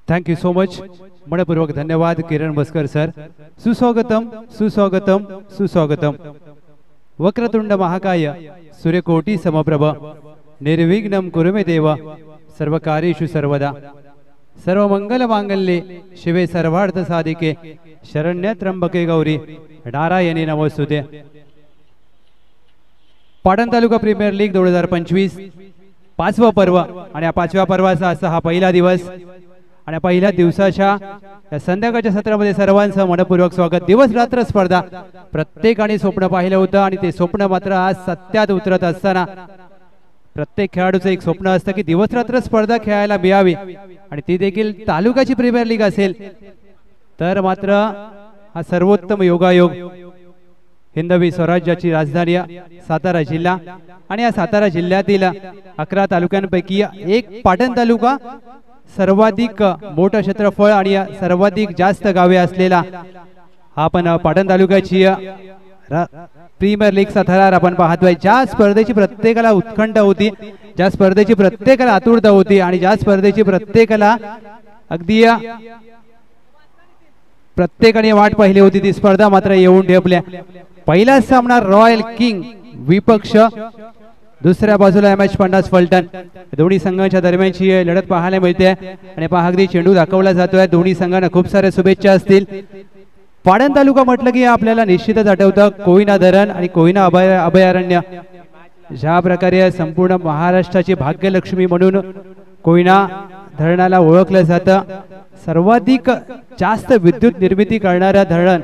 Thank you so much. मनपूर्वक धन्यवाद किरण बस्कर sir. सुस्वागतम सुस्वागतम सुस्वागतम। वक्रतुंड महाकाय सूर्यकोटि समप्रभ निर्विघ्नं कुरु मे देव सर्वकार्येषु सर्वदा। सर्वमंगल मांगल्ये शिवे सर्वार्थ साधिके शरण्य त्र्यंबके गौरी नारायणी नमोस्तुते। पाटण तालुका प्रीमियर लीग 2025 पाचवा पर्व आणि या पाचव्या पर्वाचा असा हा पहिला दिवस आणि पहिल्या दिवसाच्या या संध्याकाळच्या सत्रामध्ये सर्वांचं मनपूर्वक स्वागत। दिवस रात्र स्पर्धा प्रत्येकाने स्वप्न पाहिलं होतं आणि ते स्वप्न मात्र आज सत्यात उतरत असताना प्रत्येक खेळाडूचं एक स्वप्न असतं की दिवस रात्र स्पर्धा खेळायला मिळावी आणि ती देखील तालुक्याची प्रीमियर लीग असेल तर मात्र हा सर्वोत्तम योगायोग। हिंदवी स्वराज्याची राजधानी सातारा जिल्हा आणि या सातारा जिल्ह्यातील 11 तालुक्यांपैकी एक पाटण तालुका सर्वाधिक मोठं क्षेत्रफळ आणि सर्वाधिक जास्त गावे असलेला हा पण पाटण तालुक्याची प्रीमियर लीग थरार आपण पाहतोय। ज्या स्पर्धेची प्रत्येकाला उत्कंठ होती, ज्या स्पर्धेची प्रत्येकाला आतुरता होती आणि ज्या स्पर्धेची प्रत्येकाला अगदी प्रत्येकाने वाट पाहिली होती ती स्पर्धा मात्र येऊन ठेपल्या। पहिला सामना रॉयल किंग विपक्ष, दुसऱ्या बाजूला MS50 फलटण। दोन्ही संघांच्या दरम्यानची लढत पाहायला मिळते आणि अगदी चेंडू दाखवला जातोय। दोन्ही संघांना खूप सारे शुभेच्छा असतील। पाटण तालुका म्हटलं की आपल्याला निश्चितच आठवतं कोयना धरण आणि कोयना अभयारण्य। ज्या प्रकारे संपूर्ण महाराष्ट्राची भाग्यलक्ष्मी म्हणून कोयना धरणाला ओळखलं जातं, सर्वाधिक जास्त विद्युत निर्मिती करणारा धरण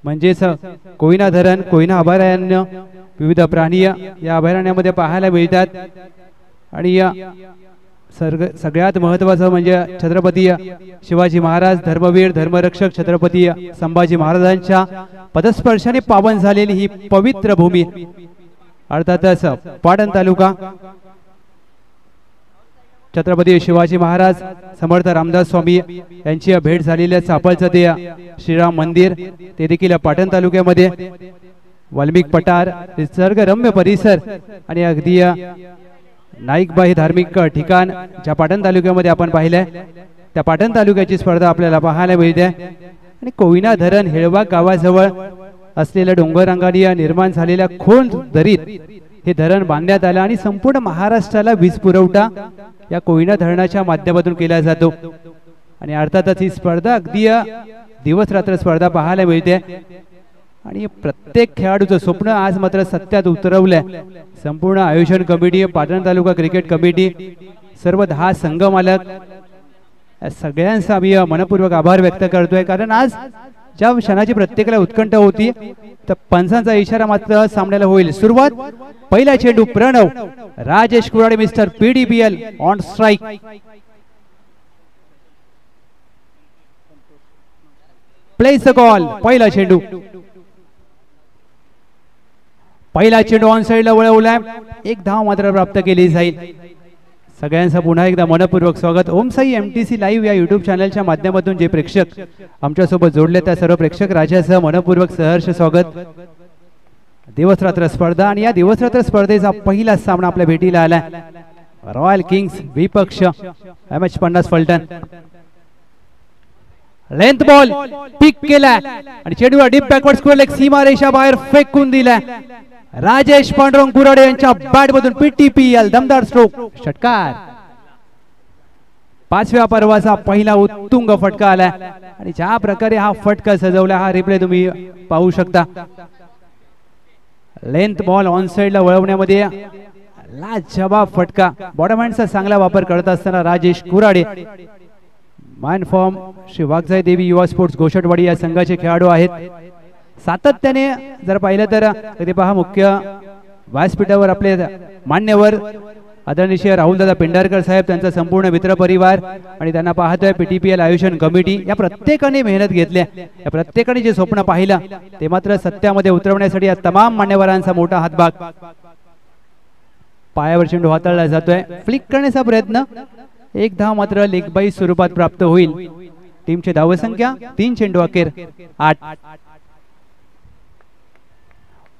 म्हणजेच कोयना धरण, कोयना अभयारण्य। विविध प्राणी या अभयारण्यामध्ये पाहायला मिळतात आणि सगळ्यात महत्त्वाचं म्हणजे छत्रपती शिवाजी महाराज धर्मवीर धर्मरक्षक छत्रपती संभाजी महाराजांच्या पदस्पर्शाने पावन झालेली ही पवित्र भूमी अर्थातच पाटण तालुका। छत्रपती शिवाजी महाराज समर्थ रामदास स्वामी यांची भेट झालेल्या सापळचं ते श्रीराम मंदिर ते देखील पाटण तालुक्यामध्ये। वाल्मिक पठार, निसर्गरम्य परिसर आणि अगदी नाईकबाई धार्मिक ठिकाण ज्या पाटण तालुक्यामध्ये आपण पाहिलंय त्या पाटण तालुक्याची स्पर्धा आपल्याला पाहायला मिळते। आणि कोयना धरण हेळवा गावाजवळ असलेल्या डोंगररांगांनी निर्माण झालेल्या खोल दरीत हे धरण बांधण्यात आलं आणि संपूर्ण महाराष्ट्राला वीज पुरवठा या कोयना धरणाच्या माध्यमातून केला जातो। आणि अर्थातच ही स्पर्धा अगदी दिवस रात्र स्पर्धा पाहायला मिळते आणि प्रत्येक खेळाडूचं स्वप्न आज मात्र सत्यात उतरवलंय। संपूर्ण आयोजन कमिटी, पाटण तालुका क्रिकेट कमिटी, सर्व 10 संघ मालक सगळ्यांचा आम्ही मनपूर्वक आभार व्यक्त करतोय। कारण आज ज्या क्षणाची प्रत्येकाला उत्कंठ होती तर पंचांचा इशारा मात्र सामन्याला होईल। सुरुवात पहिला चेंडू Pranav, Rajesh Kurade mister PDPL on strike. Place the call. पहिला चेंडू ऑन साइडला वळवलाय, एक धाव मात्र प्राप्त केली जाईल। सगळ्यांचं पुन्हा एकदा मनपूर्वक स्वागत। ओम साई MTC लाईव्ह या YouTube चॅनलच्या माध्यमातून जे प्रेक्षक आमच्या सोबत जोडले त्या सर्व प्रेक्षक राजाचं मनपूर्वक सहर्ष स्वागत। दिवस रात्र स्पर्धा आणि या दिवस रात्र स्पर्धेचा पहिला सामना आपल्या भेटीला आलाय। रॉयल किंग्स विपक्ष MS50 फलटण। लेंथ बॉल पिक केला आणि चेंडूला डीप बॅकवर्ड स्क्वेअर लेग सीमा रेषा बाहेर फेकून दिला। राजेश पांडुरंग कुराडे यांच्या बॅट मधून PTPL दमदार स्ट्रोक षटकार। पाचव्या पर्वाचा पहिला उत्तुंग फटका आलाय आणि ज्या प्रकारे हा फटका सजवला हा रिप्ले तुम्ही पाहू शकता। लेंथ बॉल ऑन साइडला वळवण्यामध्ये लाजवाब फटका। बॉटम हँडचा चांगला वापर करत असताना राजेश कुराडे मान फॉर्म श्री वाघजाई देवी युवा स्पोर्ट्स गोषटवाडी या संघाचे खेळाडू आहेत। सातत्याने जर पाहिलं तर कधी पहा मुख्य व्यासपीठावर आपले मान्यवर आदरणीय राहुलदादा पेंढारकर साहेब, त्यांचा संपूर्ण मित्र परिवार आणि त्यांना पाहतोय PTPL आयोजन कमिटी, या प्रत्येकाने मेहनत घेतल्या, या प्रत्येकाने जे स्वप्न पाहिलं ते मात्र सत्यामध्ये उतरवण्यासाठी या तमाम मान्यवरांचा मोठा हातभाग। पायावर चेंडू हाताळला जातोय, फ्लिक करण्याचा प्रयत्न, एक धाव मात्र लेग बाय स्वरूपात प्राप्त होईल। टीमची धावसंख्या 3 चेंडू अखेर 8।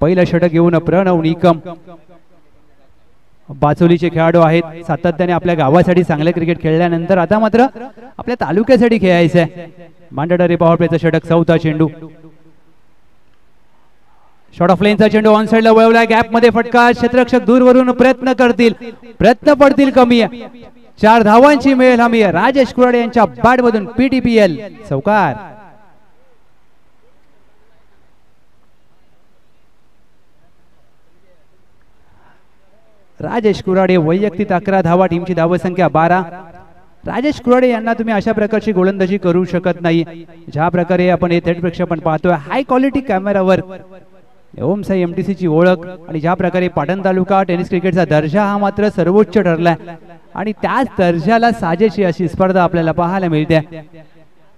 पहिला षटक घेऊन प्रणव निकम बाचोलीचे खेळाडू आहेत, सातत्याने आपल्या गावासाठी चांगले क्रिकेट खेळल्यानंतर आता मात्र आपल्या तालुक्यासाठी खेळायचं आहे. मांडडारे पॉवर प्लेचा षटक, चौथा चेंडू, शॉर्ट ऑफ लेनचा चेंडू ऑन साइडला वळवला, गॅप मध्ये फटका, क्षेत्ररक्षक दूरवरून प्रयत्न करतील, प्रयत्न पडतील कमी, 4 धावांची मेल हमी. राजेश कुराडे यांच्या बॅट मधून PTPL चौकार. राजेश कुराडे वैयक्तिक 11 धावा, टीमची धावसंख्या 12. राजेश कुराडे यांना तुम्ही अशा प्रकारची गोलंदाजी करू शकत नाही. ज्या प्रकारे आपण हे थेट प्रक्षेपण पाहतोय हाय क्वालिटी कॅमेरावर, ओम साई MTC ची ओळख आणि ज्या प्रकारे पाटण तालुका टेनिस क्रिकेटचा दर्जा हा मात्र सर्वोच्च ठरलाय आणि त्याच दर्जाला साजेशी अशी स्पर्धा आपल्याला पाहायला मिळते.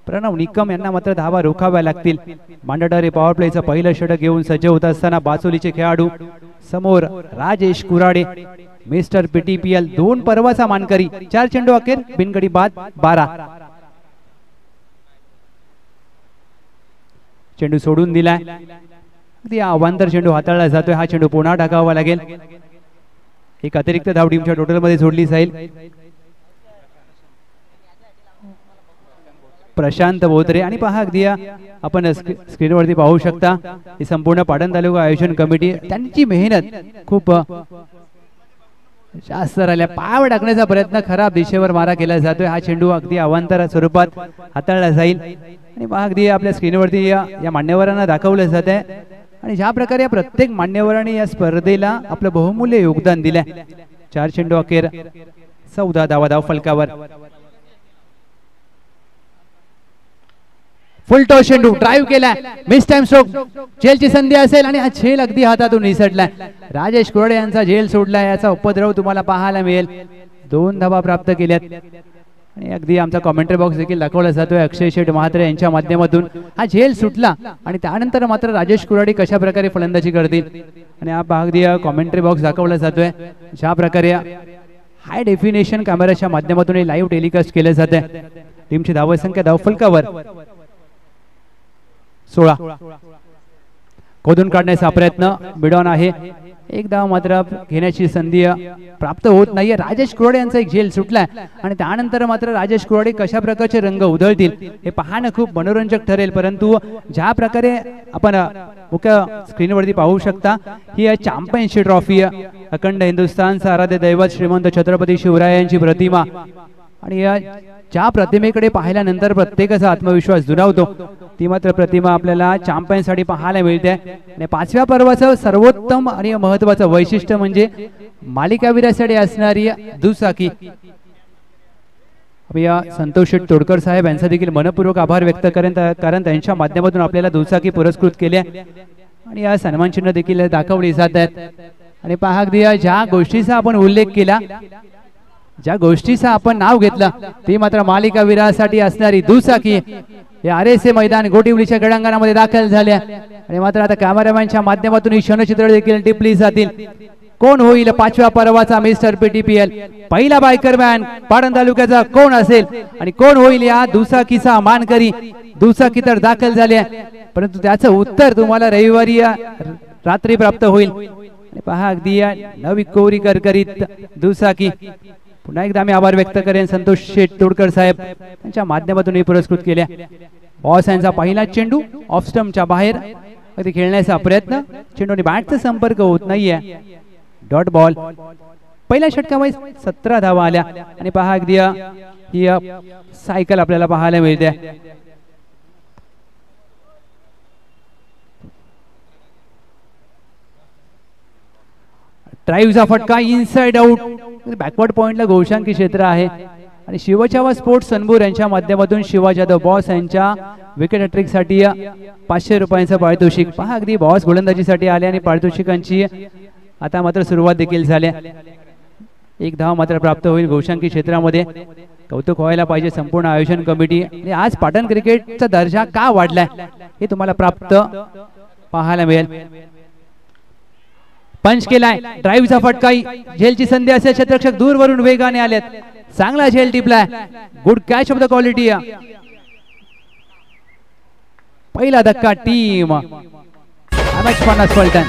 प्रणव निकम यांना मात्र धावा रोखाव्या लागतील. मांडडारे पॉवर प्लेचं पहिलं षटक घेऊन सज्ज होत असताना बाचोलीचे खेळाडू, समोर राजेश कुराडे मिस्टर PTPL 2 पर्वाचा मानकरी. 4 चेंडू अखेर बिनगडी बाद 12. चेंडू सोडून दिलाय, अगदी अवांतर चेंडू हाताळला जातोय. हा चेंडू पुन्हा टाकावा लागेल. एक अतिरिक्त धाव टीमच्या टोटल मध्ये जोडली जाईल. प्रशांत बोत्रे आणि पहा अगदी आपण स्क्रीनवरती पाहू शकता ही संपूर्ण पाटण तालुका आयोजन कमिटी, त्यांची मेहनत खूप जास्त राहिल्या. पाव टाकण्याचा प्रयत्न, खराब दिशेवर मारा केला जातोय. हा चेंडू अगदी अवांतर स्वरूपात हाताळला जाईल आणि पहा अगदी आपल्या स्क्रीनवरती या मान्यवरांना दाखवलं जात आहे आणि ज्या प्रकारे प्रत्येक मान्यवरांनी या स्पर्धेला आपलं बहुमूल्य योगदान दिलंय. 4 चेंडू अखेर 14 धावा धाव फलकावर. फुल टॉस चेंडू, ड्राईव्ह केलाय, मिस टाइम स्ट्रोक, झेलची संधी असेल आणि हा झेल अगदी हातातून निसटलाय. राजेश कुराडे यांचा झेल सोडलाय, याचा उपद्रव तुम्हाला पाहायला मिळेल. 2 धावा प्राप्त केल्यात आणि अगदी आमचा कमेंट्री बॉक्स देखील दाखवला जातोय अक्षय शेठ म्हात्रे यांच्या माध्यमातून. हा झेल सुटला आणि त्यानंतर मात्र राजेश कुराडे कशा प्रकारे फलंदाजी करतील आणि हा अगदी कमेंट्री बॉक्स दाखवला जातोय. ज्या प्रकारे हाय डेफिनेशन कॅमेराच्या माध्यमातून लाईव्ह टेलिकास्ट केले जाते. टीमची धावसंख्या धाव फलकावर 16. खोदून काढण्याचा प्रयत्न, मिडॉन आहे, एक धाव मात्र घेण्याची संधी प्राप्त होत नाहीये. राजेश कुराडे यांचा एक झेल सुटलाय आणि त्यानंतर मात्र राजेश कुराडे कशा प्रकारचे रंग उधळतील हे पाहणं खूप मनोरंजक ठरेल. परंतु ज्या प्रकारे आपण मुख्य स्क्रीनवरती पाहू शकता ही चॅम्पियनशिप ट्रॉफी, अखंड हिंदुस्थानचा आराध्य दैवत श्रीमंत छत्रपती शिवरायांची प्रतिमा आणि ज्या प्रतिमेकडे पाहिल्यानंतर प्रत्येकाचा आत्मविश्वास दुरावतो ती मात्र प्रतिमा आपल्याला चॅम्पियनसाठी पाहायला मिळते. आणि 5व्या पर्वाचं सर्वोत्तम आणि महत्त्वाचं वैशिष्ट्य म्हणजे मालिकावीरासाठी असणारी दुचाकी. संतोष शेठ तोडकर साहेब यांचा देखील मनपूर्वक आभार व्यक्त करेन, कारण त्यांच्या माध्यमातून आपल्याला दुचाकी पुरस्कृत केल्या आणि या सन्मान चिन्ह देखील दाखवली जात आहेत. आणि पहा अगदी ज्या गोष्टीचा आपण उल्लेख केला, ज्या गोष्टीचा आपण नाव घेतलं ती मात्र मालिकावीरासाठी असणारी दुचाकी या RSA मैदान गोटिवलीच्या क्रीडांगणामध्ये दाखल झाल्या आणि मात्र आता कॅमेरामॅनच्या माध्यमातून ही क्षणचित्र देखील टिपली जातील. कोण होईल 5व्या पर्वाचा मिस्टर PTPL पहिला बायकर मॅन पाटण तालुक्याचा कोण असेल आणि कोण होईल या दुचाकीचा मानकरी. दुचाकी तर दाखल झाल्या परंतु त्याचं उत्तर तुम्हाला रविवारी रात्री प्राप्त होईल. पहा अगदी नवी कोरी करकरीत दुचाकी. पुन्हा एकदा मी आभार व्यक्त करेन संतोष शेठ तोडकर साहेब यांच्या माध्यमातून हे पुरस्कृत केल्या. बॉस यांचा पहिला चेंडू ऑफ स्टंपच्या बाहेर अगदी खेळण्याचा प्रयत्न, चेंडूने बॅटचा संपर्क होत नाहीये. Dot ball. पहिल्या षटकामध्ये 17 धावा आल्या आणि पहा अगदी ही सायकल आपल्याला पाहायला मिळते. ड्राईव्हचा फटका इनसाइड आउट. बॅकवर्ड पॉइंटला घोषांकी क्षेत्र आहे आणि शिवचावा स्पोर्ट्स सनबूर यांच्या माध्यमातून शिवा जाधव बॉस यांच्या विकेट हॅट्रिक साठी 500 रुपयांचं पारितोषिक. पहा अगदी बॉस गोलंदाजीसाठी आले आणि पारितोषिकांची आता मात्र सुरुवात देखील झाल्या. एक धाव मात्र प्राप्त होईल घोषांकी क्षेत्रामध्ये. कौतुक व्हायला पाहिजे संपूर्ण आयोजन कमिटी. आज पाटण क्रिकेटचा दर्जा का वाढलाय हे तुम्हाला प्राप्त पाहायला मिळेल. पंच केलाय, ड्राईव्हचा फटका, झेलची संधी असेल, क्षेत्ररक्षक दूरवरून वेगाने आलेत, चांगला झेल टिपलाय. Good catch of the quality. पहिला धक्का team MS 50 Phaltan.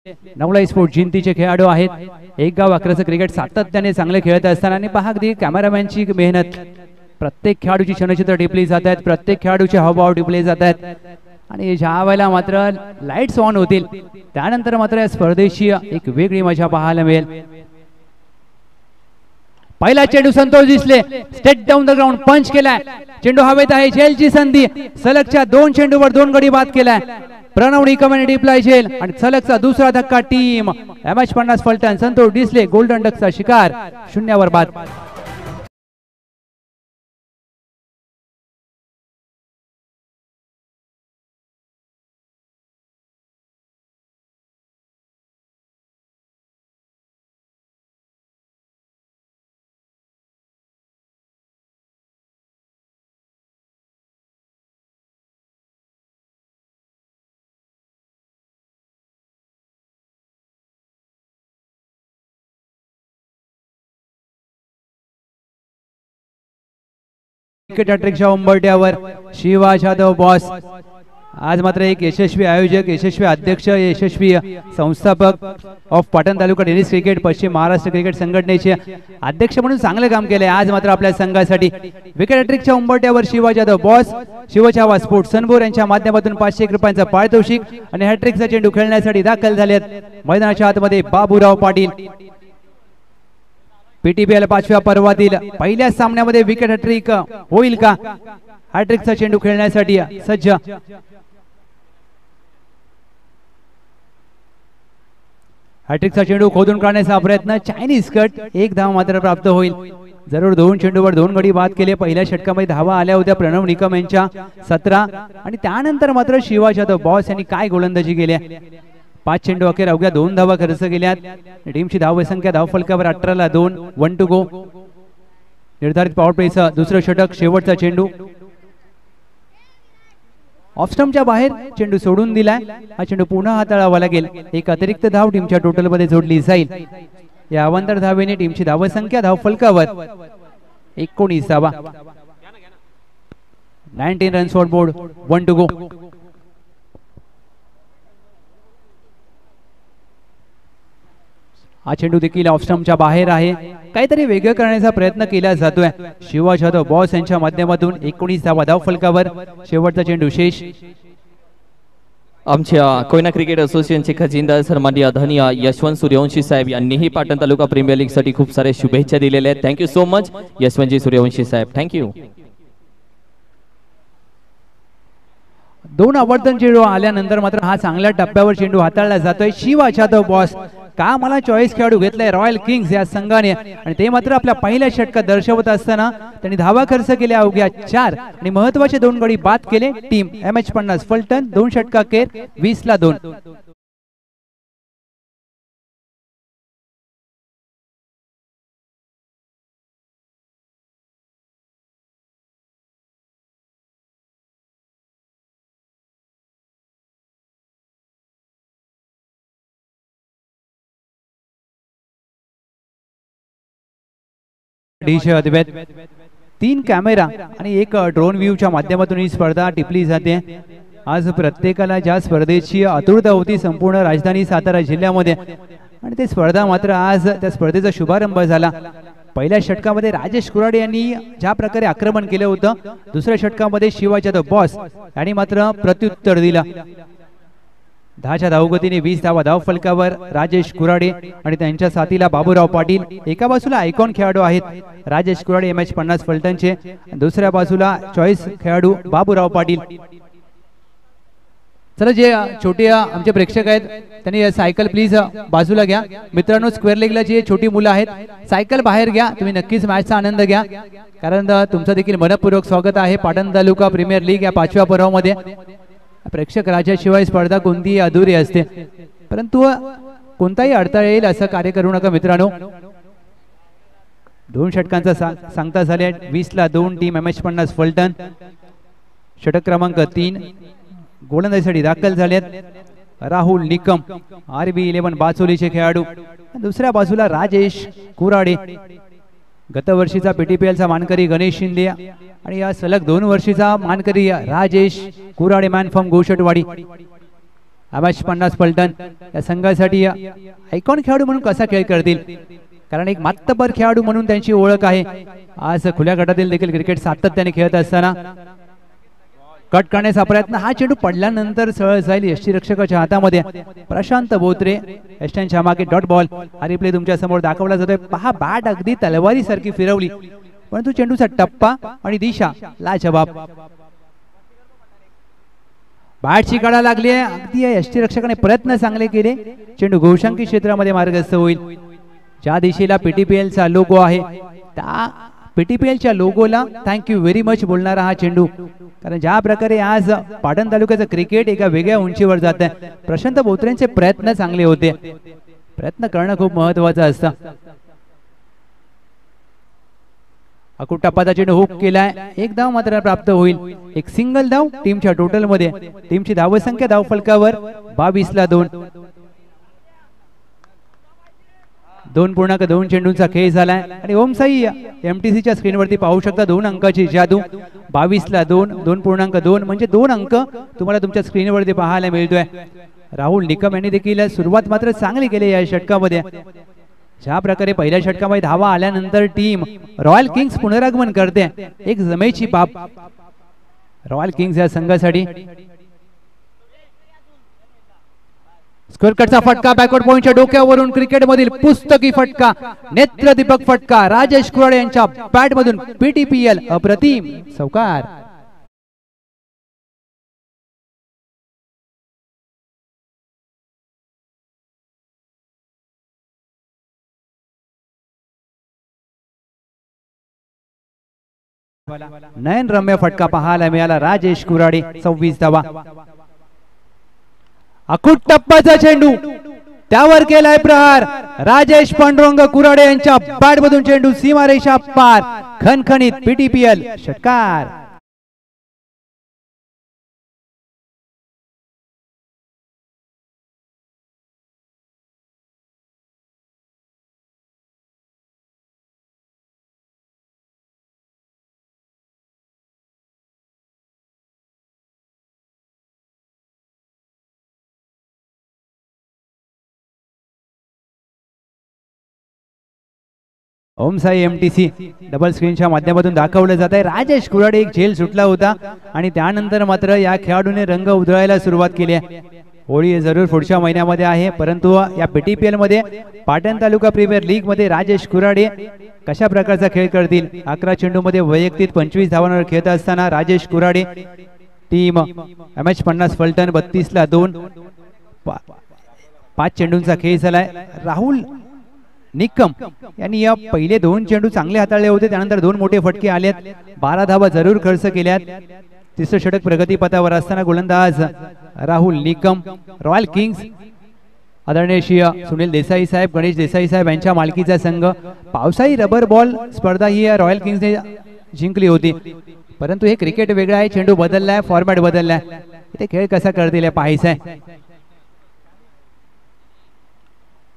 Navlai sport जिंतीचे खेळाडू आहेत. एक गाव अकराचं क्रिकेट सातत्याने चांगले खेळत असताना आणि पहा अगदी कॅमेरामॅनची मेहनत, प्रत्येक खेळाडूची क्षणचित्र टिपली जात आहेत, प्रत्येक खेळाडूचे हावभाव टिपले जात आहेत आणि ज्या वेळेला मात्र लाईट्स ऑन होतील त्यानंतर मात्र या स्पर्धेची एक वेगळी मजा पाहायला मिळेल. पहिला चेंडू संतोष दिसले, स्टेट डाऊन द ग्राउंड पंच केलाय, चेंडू हवेत आहे, झेलची संधी, सलगच्या 2 चेंडूवर 2 गडी बाद केलाय. प्रणव निकम टिपलाय झेल आणि सलगचा दुसरा धक्का team MH50 Phaltan. Santosh Disle golden डकचा शिकार, 0 बाद. हॅट्रिकच्या उंबरठ्यावर शिवा जाधव बॉस. आज मात्र एक यशस्वी आयोजक, यशस्वी अध्यक्ष, यशस्वी संस्थापक of Patan taluka tennis cricket पश्चिम महाराष्ट्र क्रिकेट संघटनेचे अध्यक्ष म्हणून चांगले काम केले. आज मात्र आपल्या संघासाठी विकेट हॅट्रिकच्या उंबरठ्यावर शिवा जाधव बॉस, शिवछावा स्पोर्ट्स सनबोर यांच्या माध्यमातून 500 रुपयांचा पारितोषिक आणि हॅट्रिकचा चेंडू खेळण्यासाठी दाखल झालेत. मैदानाच्या आतमध्ये बाबूराव पाटील. PTPL 5व्या पर्वातील पहिल्या सामन्यामध्ये विकेट हॅट्रिक होईल का? हॅट्रिकचा चेंडू खेळण्यासाठी सज्ज. हॅट्रिकचा चेंडू खोदून काढण्याचा प्रयत्न, चायनीज कट, 1 धाव मात्र प्राप्त होईल. जरूर 2 चेंडूवर 2 गडी बाद केले. पहिल्या षटकामध्ये धावा आल्या होत्या प्रणव निकम यांच्या 17 आणि त्यानंतर मात्र शिवा जाधव बॉस यांनी काय गोलंदाजी केली. 5 चेंडू अखेर अवघ्या 2 धावा खर्च केल्यात. टीमची धावसंख्या धावफलकावर 18 2, 1 to go. निर्धारित पॉवर प्लेचं दुसरं षटक, शेवटचा चेंडू ऑफ स्टंपच्या बाहेर, चेंडू सोडून दिलाय. हा चेंडू पुन्हा हाताळावा लागेल. एक अतिरिक्त धाव टीमच्या टोटल मध्ये जोडली जाईल. या अवांतर धावेने टीमची धावसंख्या धावफलकावर 19 धावा. 19 runs on board, 1 to go. हा चेंडू देखील ऑफ स्टंपच्या बाहेर आहे. काहीतरी वेगळं करण्याचा प्रयत्न केला जातोय शिवा जाधव बॉस यांच्या माध्यमातून. 19 धावा धावफलकावर, शेवटचा चेंडू शेष. आमच्या कोयना क्रिकेट असोसिएशनचे खजिनदार सन्माननीय आदरणीय यशवंत सूर्यवंशी साहेब यांनीही पाटण तालुका प्रीमियर लीग साठी खूप सारे शुभेच्छा दिलेल्या आहेत. Thank you so much Yashwantji Suryavanshi साहेब, थँक्यू. 2 आवर्तन चेंडू आल्यानंतर मात्र हा चांगल्या टप्प्यावर चेंडू हाताळला जातोय. शिवा जाधव बॉस का मला चॉईस खेळाडू घेतलाय रॉयल किंग्स या संघाने आणि ते मात्र आपल्या पहिल्या षटकात दर्शवत असताना त्यांनी धावा खर्च केल्या अवघ्या 4 आणि महत्वाचे 2 गडी बाद केले. Team MH50 Phaltan 2 षटकाखेर 20-2. अद्वैत 3 कॅमेरा आणि 1 ड्रोन व्ह्यूच्या माध्यमातून ही स्पर्धा टिपली जाते. आज प्रत्येकाला ज्या स्पर्धेची आतुरता होती संपूर्ण राजधानी सातारा जिल्ह्यामध्ये आणि ते स्पर्धा मात्र आज त्या स्पर्धेचा शुभारंभ झाला. पहिल्या षटकामध्ये राजेश कुराडे यांनी ज्या प्रकारे आक्रमण केलं होतं, दुसऱ्या षटकामध्ये शिवा जाधव बॉस यांनी मात्र प्रत्युत्तर दिलं. 10च्या धावगतीने 20 धावा धावफलकावर राजेश कुराडे आणि त्यांच्या साथीला बाबूराव पाटील. एका बाजूला आयकॉन खेळाडू आहेत राजेश कुराडे MH50 फलटणचे, दुसऱ्या बाजूला चॉईस खेळाडू बाबूराव पाटील. चला जे छोटे आमचे प्रेक्षक आहेत त्यांनी सायकल प्लीज बाजूला घ्या. मित्रांनो स्क्वेअर लेगला जे छोटी मुलं आहेत सायकल बाहेर घ्या. तुम्ही नक्कीच मॅचचा आनंद घ्या कारण तुमचं देखील मनपूर्वक स्वागत आहे पाटण तालुका प्रीमियर लीग या 5व्या पर्वामध्ये. प्रेक्षक राजाशिवाय स्पर्धा कोणतीही अधुरी असते, परंतु कोणताही अडथळा येईल असं कार्य करू नका मित्रांनो. 2 षटकांचा सांगता झाले 20-2. टीम MH50 फलटण षटक क्रमांक 3 गोलंदाजीसाठी दाखल झालेत. राहुल निकम RB11 बाचोलीचे खेळाडू, दुसऱ्या बाजूला राजेश कुराडे गतवर्षीचा PTPLचा मानकरी गणेश शिंदे आणि या सलग 2 वर्षीचा मानकरी Rajesh Kurade man from Goshatwadi. MH 50 Phaltan या संघासाठी आयकॉन खेळाडू म्हणून कसा खेळ करतील, कारण एक मातबर खेळाडू म्हणून त्यांची ओळख आहे. आज खुल्या गटातील देखील क्रिकेट सातत्याने खेळत असताना कट करण्याचा प्रयत्न, हा चेंडू पडल्यानंतर सरळ जाईल यष्टीरक्षकाच्या हातामध्ये. प्रशांत बोत्रे यष्टांच्या मागे डॉट बॉल. हा रिप्ले तुमच्या समोर दाखवला जातोय. पहा बॅट अगदी तलवारी सारखी फिरवली, परंतु चेंडूचा टप्पा आणि दिशा लाजवाब. बॅटची कडा लागली आहे, अगदी या यष्टीरक्षकाने प्रयत्न चांगले केले. चेंडू घोषांकी क्षेत्रामध्ये मार्गस्थ होईल. ज्या दिशेला PTPL चा लोगो आहे त्या PTPL च्या लोगोला थँक्यू व्हेरी मच बोलणारा हा चेंडू, कारण ज्या प्रकारे आज पाटण तालुक्याचं क्रिकेट एका वेगळ्या उंचीवर जात आहे. प्रशांत बोत्रेंचे प्रयत्न चांगले होते, प्रयत्न करणं खूप महत्वाचं असतं. अकुट टप्पाचा चेंडू हुक केलाय, एक धाव मात्र प्राप्त होईल. एक सिंगल धाव टीमच्या टोटल मध्ये. टीमची धावसंख्या धाव फलकावर 22-2. 2.2 चेंडूंचा खेळ झालाय आणि ओमसाई MTCच्या स्क्रीनवरती पाहू शकता 2 अंकाची जादू. 22-2, 2.2 म्हणजे 2 अंक तुम्हाला तुमच्या स्क्रीनवरती पाहायला मिळतोय. राहुल निकम यांनी देखील सुरुवात मात्र चांगली केली या षटकामध्ये. ज्या प्रकारे पहिल्या षटकामध्ये धावा आल्यानंतर टीम रॉयल किंग्स पुनरागमन करते, एक जमेची बाब रॉयल किंग्स या संघासाठी. स्क्वेअर कटचा फटका बॅकवर्ड पॉइंटच्या डोक्यावरून क्रिकेटमधील पुस्तकी फटका, नेत्रदीपक फटका राजेश कुराडे यांच्या बॅट मधून. PTPL अप्रतिम चौकार. नयन रम्य फटका पाहायला मिळाला. राजेश कुराडे 26 धावा. अकुट टप्पाचा चेंडू, त्यावर केलाय प्रहार. राजेश पांडुरंग कुराडे यांच्या बॅट मधून चेंडू सीमारेषा पार. खणखणीत PTPL षटकार. ओमसाई MTC डबल स्क्रीनच्या माध्यमातून दाखवलं जात आहे. राजेश कुराडे एक झेल सुटला होता आणि त्यानंतर मात्र या खेळाडूने रंग उधळायला सुरुवात केली आहे. होळी जरूर पुढच्या महिन्यामध्ये आहे, परंतु या PTPL मध्ये पाटण तालुका प्रीमियर लीग मध्ये राजेश कुराडे कशा प्रकारचा खेळ करतील. 11 चेंडू मध्ये वैयक्तिक 25 धावांवर खेळत असताना राजेश कुराडे. Team MH 50 Phaltan 32-2. 5 चेंडूंचा खेळ झालाय. राहुल निकम यांनी या पहिले 2 चेंडू चांगले हाताळले होते, त्यानंतर 2 मोठे फटके आलेत. 12 धावा जरूर खर्च केल्यात. तिसरं षटक प्रगतीपथावर असताना गोलंदाज राहुल निकम. रॉयल किंग्स आदरणीय सुनील देसाई साहेब, गणेश देसाई साहेब यांच्या मालकीचा संघ. पावसाळी रबर बॉल स्पर्धा ही रॉयल किंग्सने जिंकली होती, परंतु हे क्रिकेट वेगळं आहे. चेंडू बदललाय, फॉर्मॅट बदललाय. इथे खेळ कसा करतील पाहायचा आहे.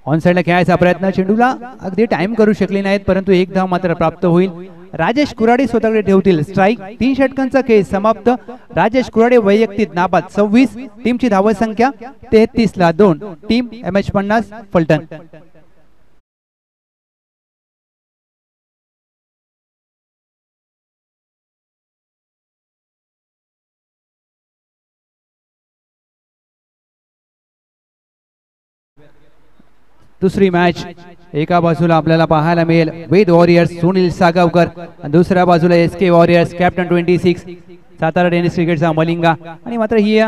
ऑन साइडला खेळायचा प्रयत्न, चेंडूला अगदी टाइम करू शकले नाहीत, परंतु एक धाव मात्र प्राप्त होईल. राजेश कुराडे स्वतःकडे ठेवतील स्ट्राइक. 3 षटकांचा खेळ समाप्त. राजेश कुराडे वैयक्तिक नाबाद 26. टीमची धावसंख्या 33-2. Team MH 50 Phaltan. दुसरी मॅच एका बाजूला आपल्याला पाहायला मिळेल वेद वॉरियर्स सुनील सागावकर, दुसऱ्या बाजूला SK warriors captain 26 Satara tennis क्रिकेटचा मलिंगा. आणि मात्र ही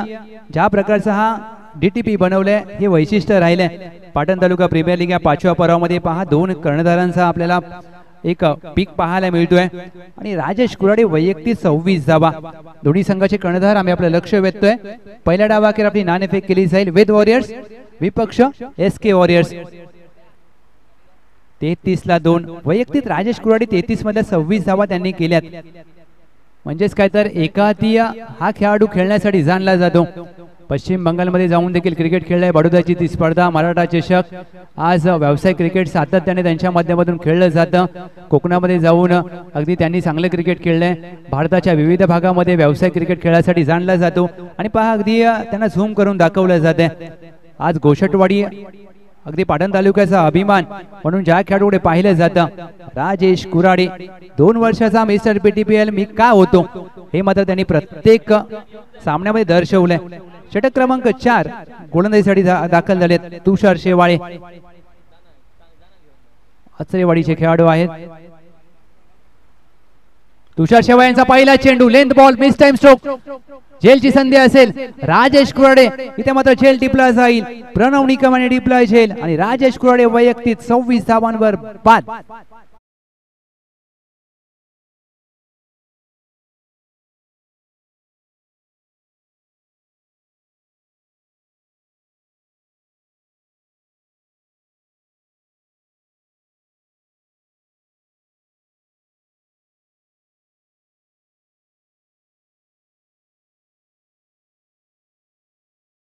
ज्या प्रकारचा हा DTP बनवलाय हे वैशिष्ट्य राहिलंय. पाटण तालुका प्रीमियर लीग या 5व्या पर्वामध्ये पहा 2 कर्णधारांचा आपल्याला एक पीक पाहायला मिळतोय. आणि राजेश कुराडे वैयक्तिक 26 धावा. दोन्ही संघाचे कर्णधार आम्ही आपलं लक्ष वेधतोय. पहिल्या डावाखेर आपली नाणेफेक केली जाईल. वेद वॉरियर्स विपक्ष SK वॉरियर्स. 33-2 वैयक्तिक राजेश कुराडे 33 मध्ये 26 धावा त्यांनी केल्यात. म्हणजेच काय तर एकाहाती हा खेळाडू खेळण्यासाठी जाणला जातो. पश्चिम बंगालमध्ये जाऊन देखील क्रिकेट खेळलंय. बडोद्याची ती स्पर्धा मराठा चषक. आज व्यावसायिक क्रिकेट सातत्याने त्यांच्या माध्यमातून खेळलं जातं. कोकणामध्ये जाऊन अगदी त्यांनी चांगलं क्रिकेट खेळलंय. भारताच्या विविध भागामध्ये व्यावसायिक क्रिकेट खेळासाठी जाणला जातो आणि पहा अगदी त्यांना झूम करून दाखवलं जाते. आज गोषटवाडी अगदी पाटण तालुक्याचा अभिमान म्हणून ज्या खेळाडूकडे पाहिलं जातं राजेश कुराडे, 2 वर्षाचा मिस्टर पीटीपीएल मी का होतो हे मात्र त्यांनी प्रत्येक सामन्यामध्ये दर्शवलंय. षटक क्रमांक 4 गोलंदाजीसाठी दाखल झालेत तुषार शेवाळे. अचरेवाडीचे खेळाडू आहेत. तुषार शेवाळे यांचा पहिला चेंडू length ball mistime stroke. झेलची संधी असेल. राजेश कुराडे इथे मात्र झेल टिपला जाईल. प्रणव निकम आणि टिपला झेल आणि राजेश कुराडे वैयक्तिक 26 धावांवर बाद.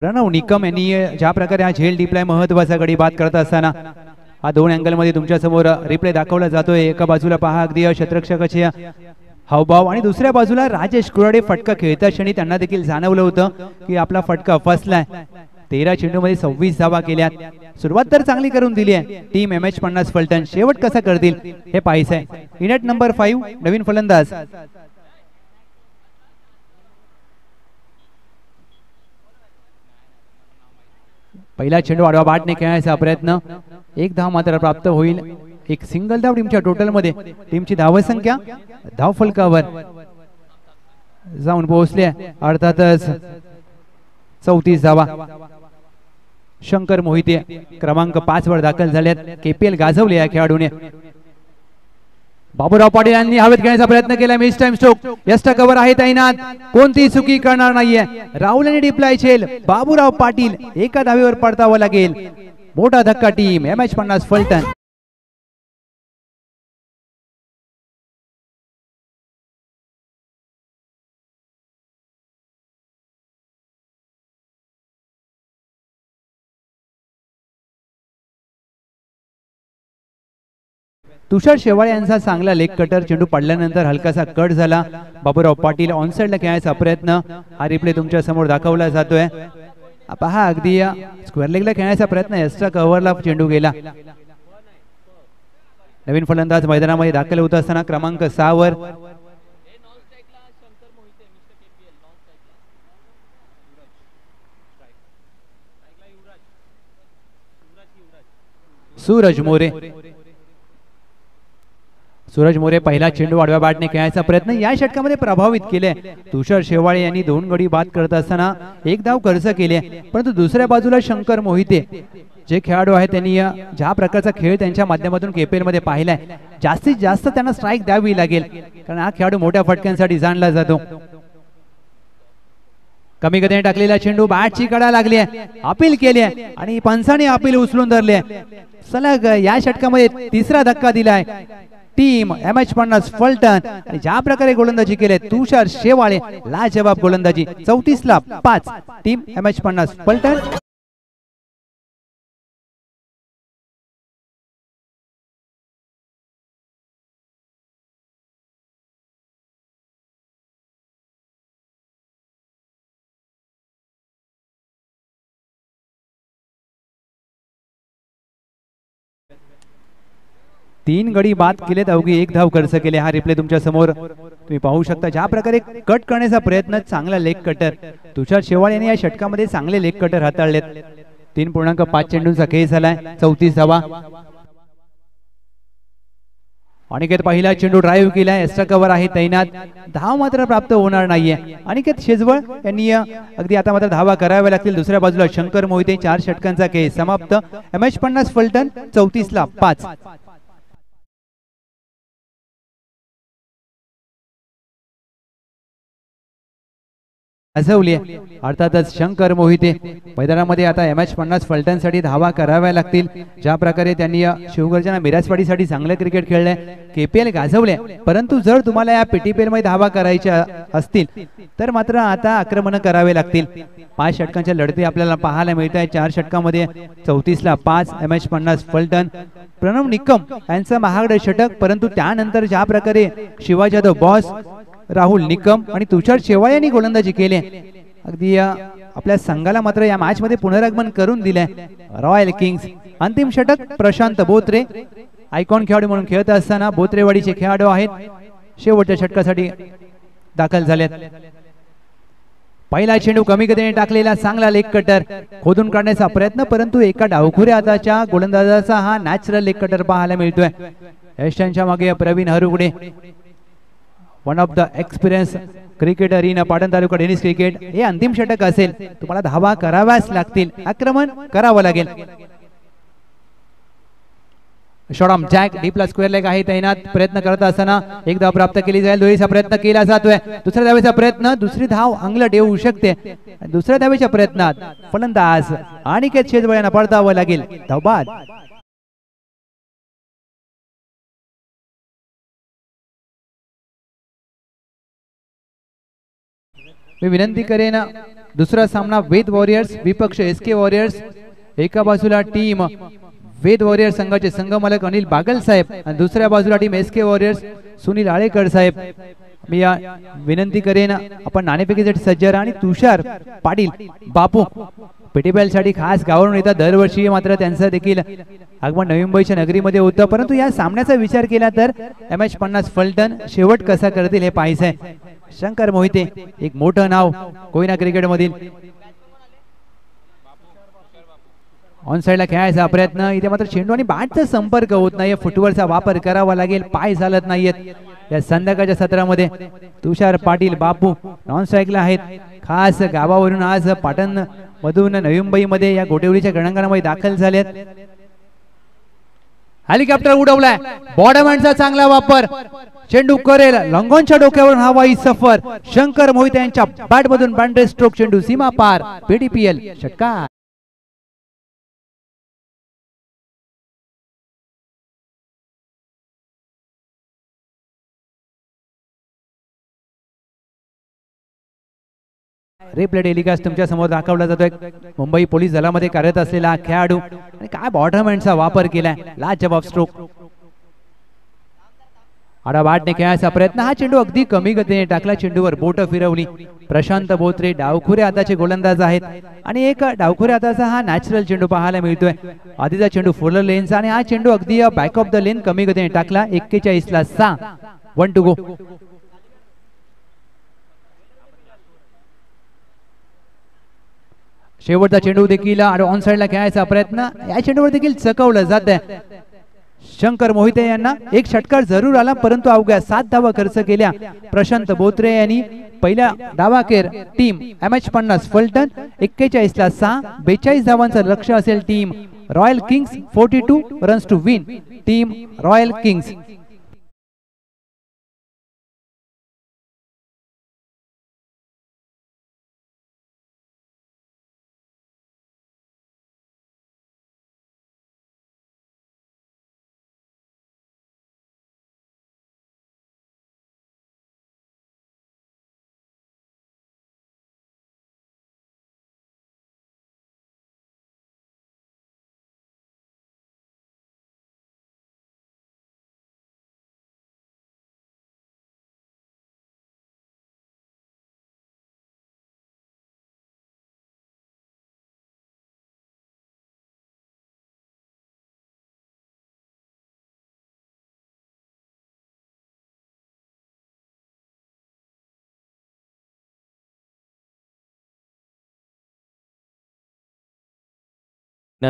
प्रणव निकम यांनी ज्या प्रकारे हा झेल डिप्लाय महत्वाचा गडी बाद करत असताना हा 2 अँगल मध्ये तुमच्या समोर रिप्ले दाखवला जातोय. एका बाजूला पहा अगदी क्षेत्ररक्षकाचे हावभाव आणि दुसऱ्या बाजूला राजेश कुराडे फटका खेळता क्षणी त्यांना देखील जाणवलं होतं की आपला फटका फसलाय. 13 चेंडू मध्ये 26 धावा केल्यात. सुरुवात तर चांगली करून दिली आहे टीम MH50 फलटण. शेवट कसा करतील हे पाहायचंय. इनट नंबर 5 नवीन फलंदाज पहिला चेंडू आडवा बाटने खेळण्याचा प्रयत्न. 1 धाव मात्र प्राप्त होईल. एक सिंगल धाव टीमच्या टोटल मध्ये. टीमची धावसंख्या धाव फलकावर जाऊन पोहोचली. अर्थातच 34 धावा. शंकर मोहिते क्रमांक 5 वर दाखल झालेत. KPL गाजवले या खेळाडूने. बाबूराव पाटील यांनी हवेत घेण्याचा प्रयत्न केला. Mistime stroke. यष्ट कव्हर आहे तैनात. कोणती चुकी करणार नाहीये. राहुल यांनी डिप्लाय झेल. बाबूराव पाटील एका धावेवर पडतावं लागेल. मोठा धक्का टीम MH50 फलटण. तुषार शेवाळे यांचा चांगला लेग कटर. चेंडू पडल्यानंतर हलकासा कट झाला. बाबूराव पाटील ऑनसाइडला खेळण्याचा प्रयत्न. हा रिप्ले तुमच्या समोर दाखवला जातोय. पहा अगदी स्क्वेअर लेगला खेळण्याचा प्रयत्न. एक्स्ट्रा कव्हरला चेंडू गेला. नवीन फलंदाज मैदानामध्ये दाखल होत असताना क्रमांक 6 वर सूरज मोरे. सूरज मोरे पहिला चेंडू आडव्या बॅटने खेळण्याचा प्रयत्न या षटकामध्ये प्रभावित केले. तुषार शेवाळे यांनी 2 गडी बाद करत असताना 1 धाव खर्च केले. परंतु दुसऱ्या बाजूला शंकर मोहिते जे खेळाडू आहेत त्यांनी ज्या प्रकारचा खेळ त्यांच्या माध्यमातून KPL मध्ये पाहिलाय जास्तीत जास्त त्यांना स्ट्राईक द्यावी लागेल कारण हा खेळाडू मोठ्या फटक्यांसाठी जाणला जातो. कमी गतीने टाकलेला चेंडू बॅटची कडा लागली आहे. अपील केली आहे आणि पंचाने अपील उचलून धरले. सलग या षटकामध्ये 3रा धक्का दिलाय टीम MH50 फलटण. आणि ज्या प्रकारे गोलंदाजी केले तुषार शेवाळे लाजवाब गोलंदाजी. 34ला 5 टीम MH50 फलटण. तीन गडी बाद केलेत. अवघी 1 धाव खर्च केले. हा रिप्ले तुमच्या समोर तुम्ही पाहू शकता. ज्या प्रकारे कट करण्याचा प्रयत्न. चांगला लेग कटर. तुषार शेवाळे यांनी या षटकामध्ये चांगले लेग कटर हाताळलेत. 3.5 चेंडूंचा खेळ झालाय. 34 धावा. अनिकेत पहिला चेंडू ड्राईव्ह केलाय. एक्स्ट्रा कव्हर आहे तैनात. धाव मात्र प्राप्त होणार नाहीये. अनिकेत शेजवळ यांनी अगदी आता मात्र धावा कराव्या लागतील. दुसऱ्या बाजूला शंकर मोहिते. 4 षटकांचा खेळ समाप्त. MH50 फलटण 34ला 5. गाजवली अर्थातच शंकर मोहिते मैदानामध्ये आता MH50 फलटणसाठी धावा कराव्या लागतील। ज्या प्रकारे त्यांनी शिवगर्जना मिराजवाडीसाठी चांगले क्रिकेट खेळले, KPL गाजवले, परंतु जर तुम्हाला या PTPL मध्ये धावा करायच्या असतील तर मात्र आता आक्रमण करावे लागतील। 5 षटकांच्या लढती आपल्याला पाहायला मिळत आहे। 4 षटकामध्ये 34 ला 5 MH50 फलटण। प्रणव निकम यांचं महागडे षटक, परंतु त्यानंतर ज्या प्रकारे शिवाजी यादव बॉस, राहुल निकम आणि तुषार शेवाळे यांनी गोलंदाजी केली, अगदी आपल्या संघाला मात्र या मॅच मध्ये पुनरागमन करून दिले। रॉयल किंग्स अंतिम षटक प्रशांत बोत्रे आयकॉन खेळाडू म्हणून खेळत असताना बोत्रेवाडीचे खेळाडू आहेत, शेवटच्या षटकासाठी दाखल झालेत। पहिला चेंडू कमी गतीने टाकलेला चांगला लेग कटर खोदून काढण्याचा प्रयत्न, परंतु एका डावखुऱ्या हाताच्या गोलंदाजाचा हा नॅचरल लेग कटर पाहायला मिळतोय। यशांच्या मागे Praveen Harugade, one of the experience cricketer in Patan taluka tennis cricket. हे अंतिम षटक असेल, तुम्हाला धावा कराव्याच लागतील, आक्रमण करावं लागेल। शॉर्ट जॅक डीपला स्क्वेअर लेग आहे तैनात, प्रयत्न करत असताना एक धाव प्राप्त केली जाईल। दोन्हीचा प्रयत्न केला जातोय, दुसऱ्या धावेचा प्रयत्न, दुसरी धाव अंगलट येऊ शकते। दुसऱ्या धावेच्या प्रयत्नात फलंदाज अनिकेत शेजवळ यांना पळतावं लागेल, धावबाद। मी विनंती करेन, दुसरा सामना वेद वॉरियर्स विपक्ष SK वॉरियर्स। एका बाजूला टीम वेद वॉरियर संघाचे संघमालक अनिल बागल साहेब आणि दुसऱ्या बाजूला team SK warriors Sunil Alekar साहेब। मी विनंती करेन, आपण नाणेफेकीसाठी सज्ज राहा आणि तुषार पाटील बापू PTPL साठी खास गावावरून येतात दरवर्षी, मात्र त्यांचं देखील आगमन नवी मुंबईच्या नगरीमध्ये होतं, परंतु या सामन्याचा विचार केला तर MH50 फलटण शेवट कसा करतील हे पाहायचंय। शंकर मोहिते एक मोठं नाव कोयना क्रिकेट मधील। ऑन साइडला खेळायचा प्रयत्न, इथे मात्र चेंडू आणि बॅटचा संपर्क होत नाही, फुटवर्कचा वापर करावा लागेल, पाय चालत नाहीयेत या संध्याकाळच्या सत्रामध्ये। तुषार पाटील बापू नॉन स्ट्राईकला आहेत, खास गावावरून आज पाटण मधून नवी मुंबईमध्ये या गोटेवलीच्या रणांगणामध्ये दाखल झालेत। हेलिकॉप्टर उडवलाय, बॉर्डरमॅनचा चांगला वापर, चेंडू करेल लंगोनच्या डोक्यावरून हवाई सफर। शंकर मोहिते यांच्या बॅट मधून बाउंड्री स्ट्रोक, चेंडू सीमा पार, PTPL षटकार। रिप्ले टेलिकास्ट तुमच्या समोर दाखवला जातोय। मुंबई पोलीस दलामध्ये कार्यरत असलेला खेळाडू आणि काय बॉर्डरमॅनचा वापर केलाय, लाजवाब स्ट्रोक। आडाबाटने खेळायचा प्रयत्न, हा चेंडू अगदी कमी गतीने टाकला, चेंडूवर बोट फिरवली। प्रशांत बोत्रे डावखुऱ्या हाताचे गोलंदाज आहेत आणि एक डावखुऱ्या हाताचा हा नॅचरल चेंडू पाहायला मिळतोय। आधीचा चेंडू फोलर लेनचा आणि हा चेंडू अगदी बॅक ऑफ द लेन कमी गतीने टाकला। 41 ला 6, 1 टू गो। शेवटचा चेंडू देखील ऑन साइडला खेळायचा प्रयत्न, या चेंडूवर देखील चकवलं जात आहे। शंकर मोहिते यांना एक षटकार जरूर आला, परंतु अवघ्या 7 धावा खर्च केल्या प्रशांत बोत्रे यांनी। पहिल्या डावाखेर टीम MH50 फलटण 41 ला 6, 42 धावांचं लक्ष्य असेल team royal Kings, 42 runs to win team royal Kings.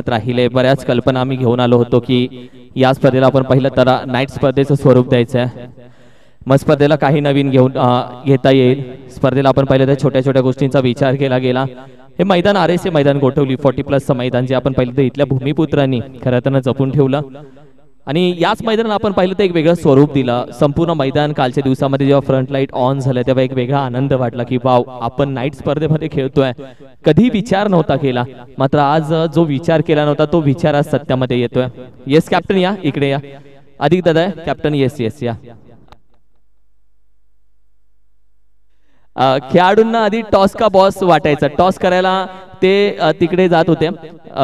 राहिले बऱ्याच कल्पना आम्ही घेऊन आलो होतो की या स्पर्धेला आपण पहिलं तर नाईट स्पर्धेचं स्वरूप द्यायचं आहे, मग स्पर्धेला काही नवीन घेऊन घेता येईल। स्पर्धेला आपण पहिलं तर छोट्या छोट्या गोष्टींचा विचार केला गेला। हे मैदान RSA मैदान गोठवली 40+ मैदान जे आपण पहिलं तर इथल्या भूमिपुत्रांनी खरं तर जपून ठेवलं। आणि याच मैदानात आपण पाहिलं तर एक वेगळं स्वरूप दिलं संपूर्ण मैदान. कालच्या दिवसामध्ये जेव्हा फ्रंट लाईट ऑन झालं तेव्हा एक वेगळा आनंद वाटला की वाव आपण नाईट स्पर्धेमध्ये खेळतोय. कधी विचार नव्हता केला, मात्र आज जो विचार केला नव्हता तो विचार आज सत्यामध्ये येतोय. येस कॅप्टन या इकडे या. अधिक दादा कॅप्टन. येस येस या. खेळाडूंना आधी टॉस का बॉस वाटायचं. टॉस करायला ते तिकडे जात होते.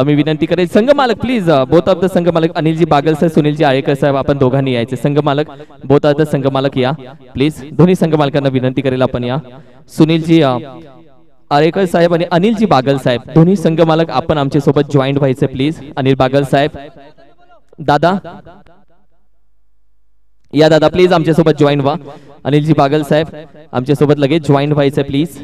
मी विनंती करेन संघ मालक प्लीज बोथ ऑफ द संघ मालक अनिलजी बागल सर सुनीलजी आळेकर साहेब आपण दोघांनी यायचे. संघ मालक बोथ ऑफ द संघ मालक या प्लीज. दोन्ही संघ मालकांना विनंती करेल आपण या. सुनीलजी आळेकर साहेब आणि अनिलजी बागल साहेब दोन्ही संघ मालक आपण आमच्या सोबत जॉईंट व्हायचे प्लीज. अनिल बागल साहेब दादा या दादा प्लीज आमच्या सोबत जॉईन व्हा. अनिलजी बागल साहेब आमच्या सोबत लगेच जॉईन व्हायचं प्लीज.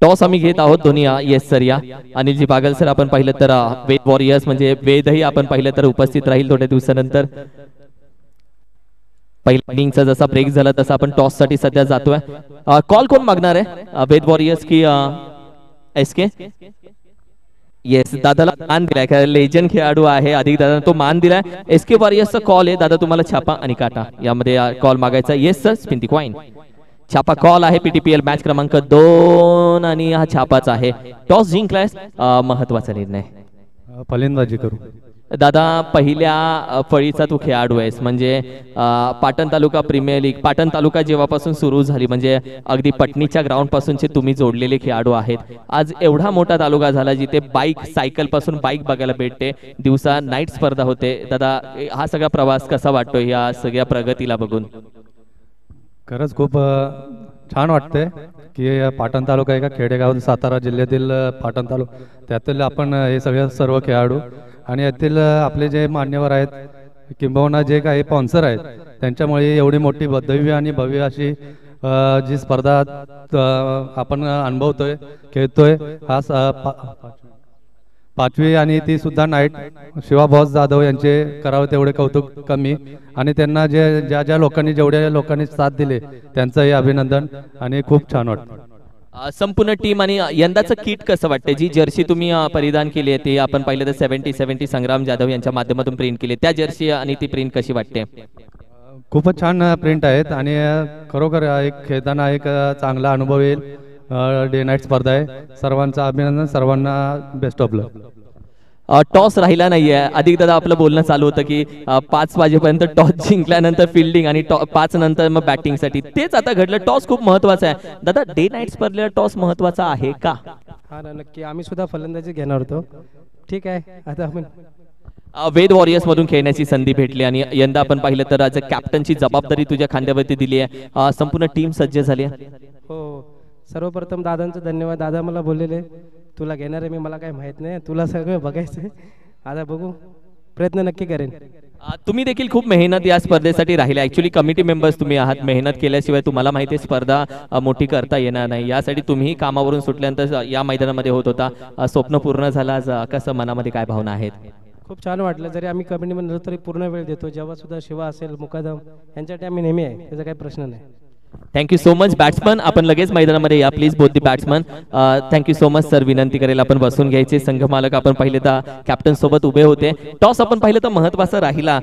टॉस आम्ही घेत आहोत दोन्ही. येस सर या. अनिलजी बागल सर आपण पाहिलं तर वेद वॉरियर्स म्हणजे वेदही आपण पाहिलं तर उपस्थित राहील थोड्या दिवसानंतर. पहिल्या इनिंगचा जसा ब्रेक झाला तसा आपण टॉस साठी सध्या जातोय. कॉल कोण मागणार आहे वेद वॉरियर्स की एसके? येस दादाला मान दिलाय. लेजंड खेळाडू आहे अधिक दादा तो मान दिलाय. एसके वॉरियर्सचा कॉल आहे. दादा तुम्हाला छापा आणि काटा यामध्ये कॉल मागायचा. येस सर स्पिन दी कॉइन. छापा कॉल आहे. पीटीपीएल मॅच क्रमांक 2 आणि हा छापाच आहे. टॉस जिंकलाय महत्वाचा निर्णय. फलंदाजी करू दादा. पहिल्या फळीचा तू खेळाडू आहेस म्हणजे पाटण तालुका प्रीमियर लीग पाटण तालुका जेव्हापासून सुरू झाली म्हणजे अगदी पटणीच्या ग्राउंड पासूनचे तुम्ही जोडलेले खेळाडू आहेत. आज एवढा मोठा तालुका झाला जिथे बाईक सायकल पासून बाईक बघायला भेटते. दिवसा नाईट स्पर्धा होते. दादा हा सगळा प्रवास कसा वाटतो या सगळ्या प्रगतीला बघून? खरंच खूप छान वाटते की पाटण तालुका एका खेडेगाव सातारा जिल्ह्यातील पाटण तालुका त्यातील आपण हे सगळे सर्व खेळाडू आणि यातील आपले जे मान्यवर आहेत किंबहुना जे काही स्पॉन्सर आहेत त्यांच्यामुळे एवढी मोठी भव्य आणि भव्य अशी जी स्पर्धा आपण अनुभवतोय खेळतोय. हा पाचवी आणि ती सुद्धा नाईट. शिवाभाऊ जाधव यांचे करावं तेवढे कौतुक कमी आणि त्यांना ज्या लोकांनी जेवढ्या लोकांनी साथ दिले त्यांचंही अभिनंदन आणि खूप छान वाटतं. संपूर्ण टीम आणि यंदाचं किट कसं वाटतं? जी जर्सी तुम्ही परिधान केली आहे ते आपण पाहिलं तर 70 संग्राम जाधव यांच्या माध्यमातून प्रिंट केली. त्या जर्सी आणि ती प्रिंट कशी वाटते? खूपच छान प्रिंट आहेत आणि खरोखर एक खेळताना एक चांगला अनुभव येईल. डे नाईट स्पर्धा आहे. सर्वांचं अभिनंदन. सर्वांना बेस्ट ऑफ लक. टॉस राहिला नाहीये. अधिक दादा आपलं बोलणं चालू होतं की 5 वाजेपर्यंत टॉस जिंकल्यानंतर फिल्डिंग आणि 5 नंतर मग बॅटिंग साठी. तेच आता घडलं. टॉस खूप महत्वाचा आहे. दादा डे नाईट स्पर्धेला टॉस महत्वाचा आहे का? हा ना नक्की. आम्ही सुद्धा फलंदाजी घेणार होतो. ठीक आहे आता आपण वेद वॉरियर्स मधून खेळण्याची संधी भेटली आणि यंदा आपण पाहिलं तर आज कॅप्टनची जबाबदारी तुझ्या खांद्यावरती दिली आहे. संपूर्ण टीम सज्ज झाली आहे. हो सर्वप्रथम दादांचं धन्यवाद. दादा मला बोललेले तुला घेणार आहे मी. मला काय माहित नाही तुला सगळं बघायचंय. आता बघू प्रयत्न नक्की करेन. तुम्ही देखील खूप मेहनत या स्पर्धेसाठी राहिले. ऍक्च्युली कमिटी मेंबर्स तुम्ही आहात. मेहनत केल्याशिवाय तुम्हाला माहिती आहे स्पर्धा मोठी करता येणार नाही. यासाठी तुम्ही कामावरून सुटल्यानंतर या मैदानामध्ये होत होता. स्वप्न पूर्ण झालं. आज कसं मनामध्ये काय भावना आहेत? खूप छान वाटलं. जरी आम्ही कमिटीमध्ये तरी पूर्ण वेळ देतो. जेव्हा सुद्धा शिवा असेल मुकादम यांच्यासाठी आम्ही नेहमी आहे. त्याचा काही प्रश्न नाही. Thank you so much. बॅट्समन आपण लगेच मैदानामध्ये या please. Both the batsman. Thank you so much sir. विनंती करेल आपण बसून घ्यायचे. संघ मालक आपण पाहिले तर कॅप्टन सोबत उभे होते. टॉस आपण पाहिलं तर महत्वाचा राहिला.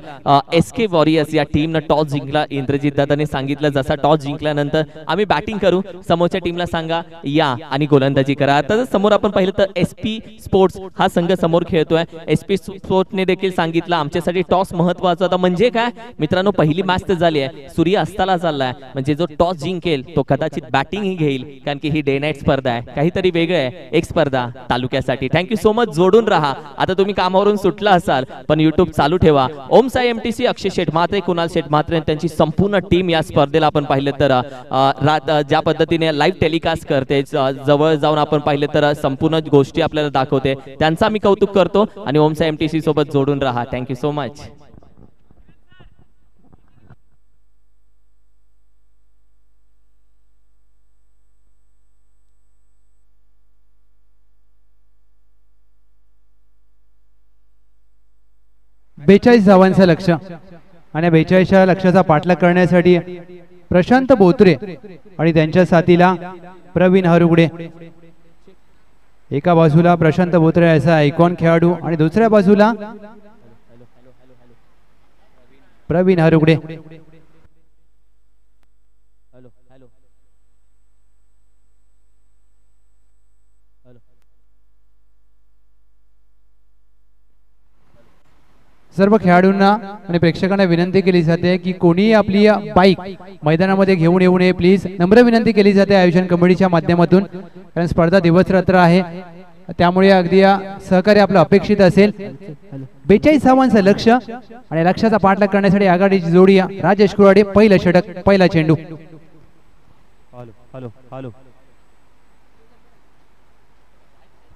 एसके वॉरियर्स या टीमनं टॉस जिंकला. इंद्रजित दादाने सांगितलं जसा टॉस जिंकल्यानंतर आम्ही बॅटिंग करू. समोरच्या टीमला सांगा या आणि गोलंदाजी करा. आता समोर आपण पाहिलं तर एसपी स्पोर्ट्स हा संघ समोर खेळतोय. एसपी स्पोर्ट्सने देखील सांगितलं आमच्यासाठी टॉस महत्वाचा होता. म्हणजे काय मित्रांनो पहिली मॅच तर झाली आहे. सूर्य अस्ताला चाललाय म्हणजे जो टॉस जिंकेल तो कदाचित बॅटिंग ही घेईल. कारण की ही डे नाईट स्पर्धा आहे. काहीतरी वेगळं आहे. एक स्पर्धा तालुक्यासाठी. Thank you so much. जोडून राहा. आता तुम्ही कामावरून सुटला असाल पण युट्यूब चालू ठेवा. ओम साई एमटीसी अक्षय शेठ म्हात्रे कुणाल शेठ म्हात्रे त्यांची संपूर्ण टीम या स्पर्धेला आपण पाहिलं तर ज्या पद्धतीने लाईव्ह टेलिकास्ट करते जवळ जाऊन आपण पाहिलं तर संपूर्ण गोष्टी आपल्याला दाखवते. त्यांचा मी कौतुक करतो आणि ओम साई एमटीसी सोबत जोडून राहा. Thank you so much. बेचाळीस धावांचं लक्ष आणि 42 लक्षाचा पाठलाग करण्यासाठी प्रशांत बोत्रे आणि त्यांच्या साथीला प्रवीण हरुगडे एका बाजूला प्रशांत बोत्रे असा आयकॉन खेळाडू आणि दुसऱ्या बाजूला प्रवीण हरुगडे. सर्व खेळाडूंना आणि प्रेक्षकांना विनंती केली जाते की कोणी आपली बाईक मैदानामध्ये घेऊन येऊ नये प्लीज. नम्र विनंती केली जाते आयोजन कमिटीच्या माध्यमातून, कारण स्पर्धा दिवस रात्र आहे, त्यामुळे अगदी सहकार्य आपलं अपेक्षित असेल. 42 धावांचं लक्ष आणि लक्षाचा पाठलाग करण्यासाठी आघाडीची जोडी राजेश कुराडे. पहिलं षटक, पहिला चेंडू.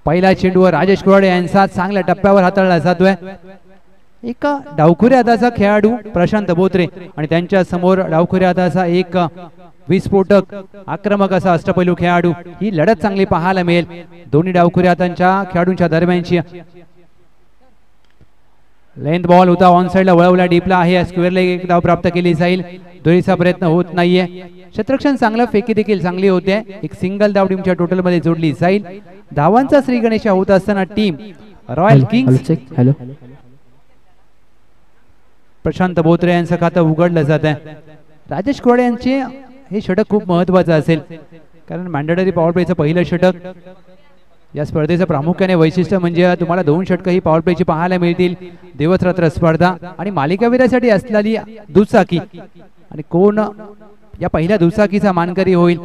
पहिला चेंडूवर राजेश कुराडे यांचा चांगल्या टप्प्यावर हाताळला जातोय. एक डावखुऱ्या हाताचा खेळाडू प्रशांत बोत्रे आणि त्यांच्या समोर डावखुऱ्या हाताचा एक विस्फोटक आक्रमक असा अष्टपैलू खेळाडू. ही लढत चांगली पाहायला मिळेल दोन्ही डावखुऱ्या हातांच्या खेळाडूंच्या दरम्यानची. लेंथ बॉल होता, ऑन साइडला वळवला, डीपला आहे, स्क्वेअर लेग एक धाव प्राप्त केली जाईल. दोरीचा प्रयत्न होत नाहीये. क्षेत्ररक्षण चांगलं, फेकी देखील चांगली होते. एक सिंगल धाव टीमच्या टोटल मध्ये जोडली जाईल. धावांचा श्री गणेश होत असताना team royal Kings Prashant Botre यांचं खातं उघडलं जात आहे. राजेश कुराडे यांचे हे षटक खूप महत्वाचं असेल, कारण मॅन्डेटरी पॉवर प्लेचं पहिलं षटक. या स्पर्धेचं प्रामुख्याने वैशिष्ट्य म्हणजे तुम्हाला 2 षटकं ही पॉवर प्लेची पाहायला मिळतील. दिवस रात्र स्पर्धा आणि मालिकावीरासाठी असलेली दुचाकी, आणि कोण या पहिल्या दुचाकीचा मानकरी होईल,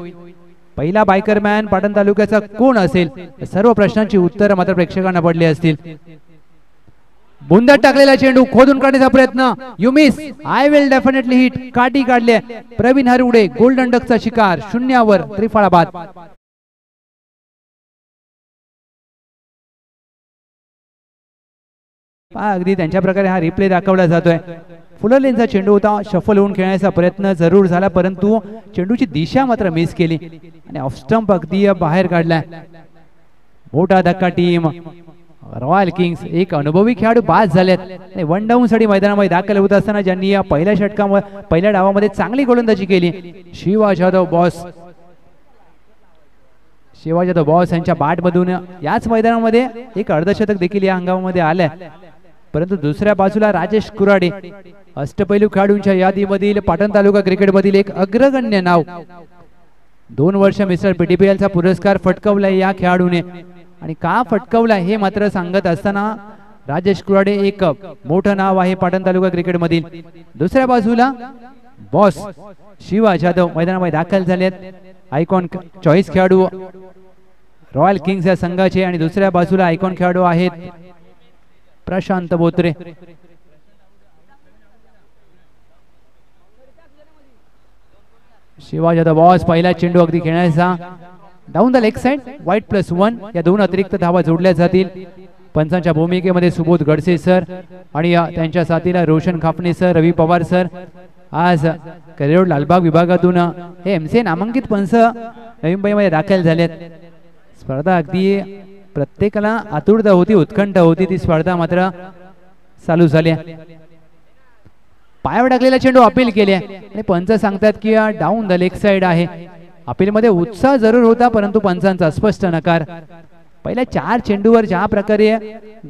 पहिला बायकरमॅन पाटण तालुक्याचा कोण असेल, सर्व प्रश्नांची उत्तरं मात्र प्रेक्षकांना पडली असतील. बुंदात टाकलेला चेंडू खोदून काढण्याचा प्रयत्न, you miss, I will definitely hit, काठी काढले. प्रवीण हरुगडे गोल्डन डकचा शिकार, शून्यावर त्रिफळा बाद. अगदी त्यांच्या प्रकारे हा रिप्ले दाखवला जातोय. फुलर लेनचा चेंडू होता, शफल होऊन खेळण्याचा प्रयत्न जरूर झाला, परंतु चेंडूची दिशा मात्र मिस केली आणि ऑफ स्टंप अगदी बाहेर काढलाय. मोठा धक्का टीम रॉयल किंग्स. एक अनुभवी खेळाडू बाद झालेत. वन डाऊन साठी मैदानामध्ये दाखल होत असताना ज्यांनी या पहिल्या षटकामध्ये पहिल्या डावामध्ये चांगली गोलंदाजी केली, शिवा जाधव बॉस. शिवा जाधव बॉस यांच्या बॅट मधून याच मैदानामध्ये एक अर्धशतक देखील या हंगामामध्ये आलंय. परंतु दुसऱ्या बाजूला राजेश कुराडे अष्टपैलू खेळाडूंच्या यादीमधील पाटण तालुका क्रिकेटमधील एक अग्रगण्य नाव. 2 वर्ष मिस्टर पीटीपीएलचा पुरस्कार फटकावलाय या खेळाडूने, आणि का फटकावला हे मात्र सांगत असताना राजेश कुराडे एक मोठं नाव आहे पाटण तालुका क्रिकेट मधील. दुसऱ्या बाजूला बॉस शिवा जाधव मैदानामध्ये दाखल झालेत, आयकॉन चॉईस खेळाडू रॉयल किंग्स या संघाचे, आणि दुसऱ्या बाजूला आयकॉन खेळाडू आहेत प्रशांत बोत्रे. शिवा जाधव बॉस पहिला चेंडू अगदी खेळण्याचा, डाऊन द लेग साइड, वाईट +1. या 2 अतिरिक्त धावा जोडल्या जातील. पंचांच्या भूमिकेमध्ये सुबोध गडसे सर आणि त्यांच्या साथीला रोशन खापणे सर, रवी पवार सर. आज करिअर लालबाग विभागातून हे एमसीए नामांकित पंच नवी मुंबईमध्ये दाखल झालेत. स्पर्धा अगदी प्रत्येकाला आतुरता होती, उत्कंठ होती. ती स्पर्धा मात्र चालू झाली. पायावर टाकलेला चेंडू अपील केले आणि पंच सांगतात की डाऊन द लेग साइड आहे. अपील मध्ये उत्साह जरूर होता, परंतु पंचांचा स्पष्ट नकार. पहिल्या 4 चेंडूवर ज्या प्रकारे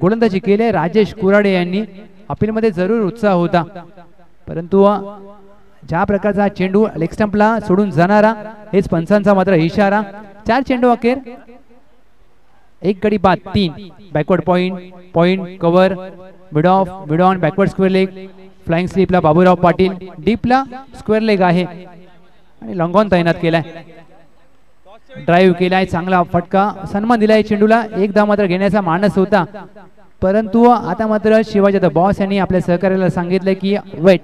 गोलंदाजी केली राजेश कुराडे यांनी, अपील मध्ये जरूर उत्साह होता, परंतु ज्या प्रकारचा चेंडू लेग स्टंपला सोडून जाणारा हेच पंचांचा मात्र इशारा. 4 चेंडू अखेर, एक गडी बाद, 3 backward point cover, mid off, mid on, backward square leg, flying स्लिपला बाबूराव पाटील, डीपला स्क्वेअर लेग आहे आणि लॉंग ऑन तैनात केलाय. ड्राईव्ह केलाय, चांगला फटका, सन्मान दिलाय चेंडूला. एक धाव मात्र घेण्याचा मानस होता, परंतु आता मात्र शिवाजी द बॉस यांनी आपल्या सहकार्याला सांगितले की वेट.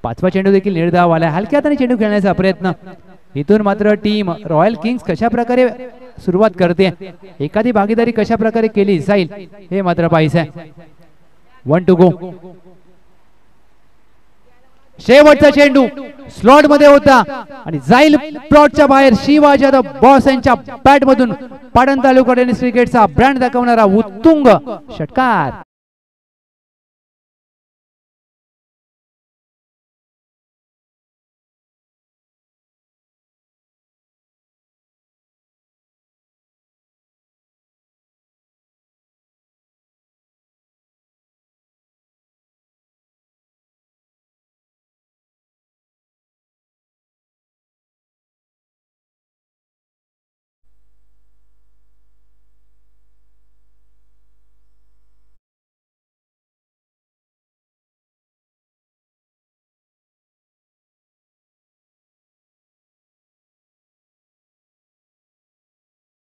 5वा चेंडू देखील निर्धाव आलाय. हलक्या हाताने चेंडू खेळण्याचा प्रयत्न. इथून मात्र टीम रॉयल किंग्स कशा प्रकारे सुरुवात करते, एखादी भागीदारी कशा प्रकारे केली जाईल हे मात्र पाहिजे. 1 to go. शेवटचा चेंडू स्लॉट मध्ये होता आणि जाईल प्लॉटच्या बाहेर. शिवा जाधव बॉस यांच्या बॅट मधून पाटण तालुका टेनिस क्रिकेटचा ब्रँड दाखवणारा उत्तुंग षटकार.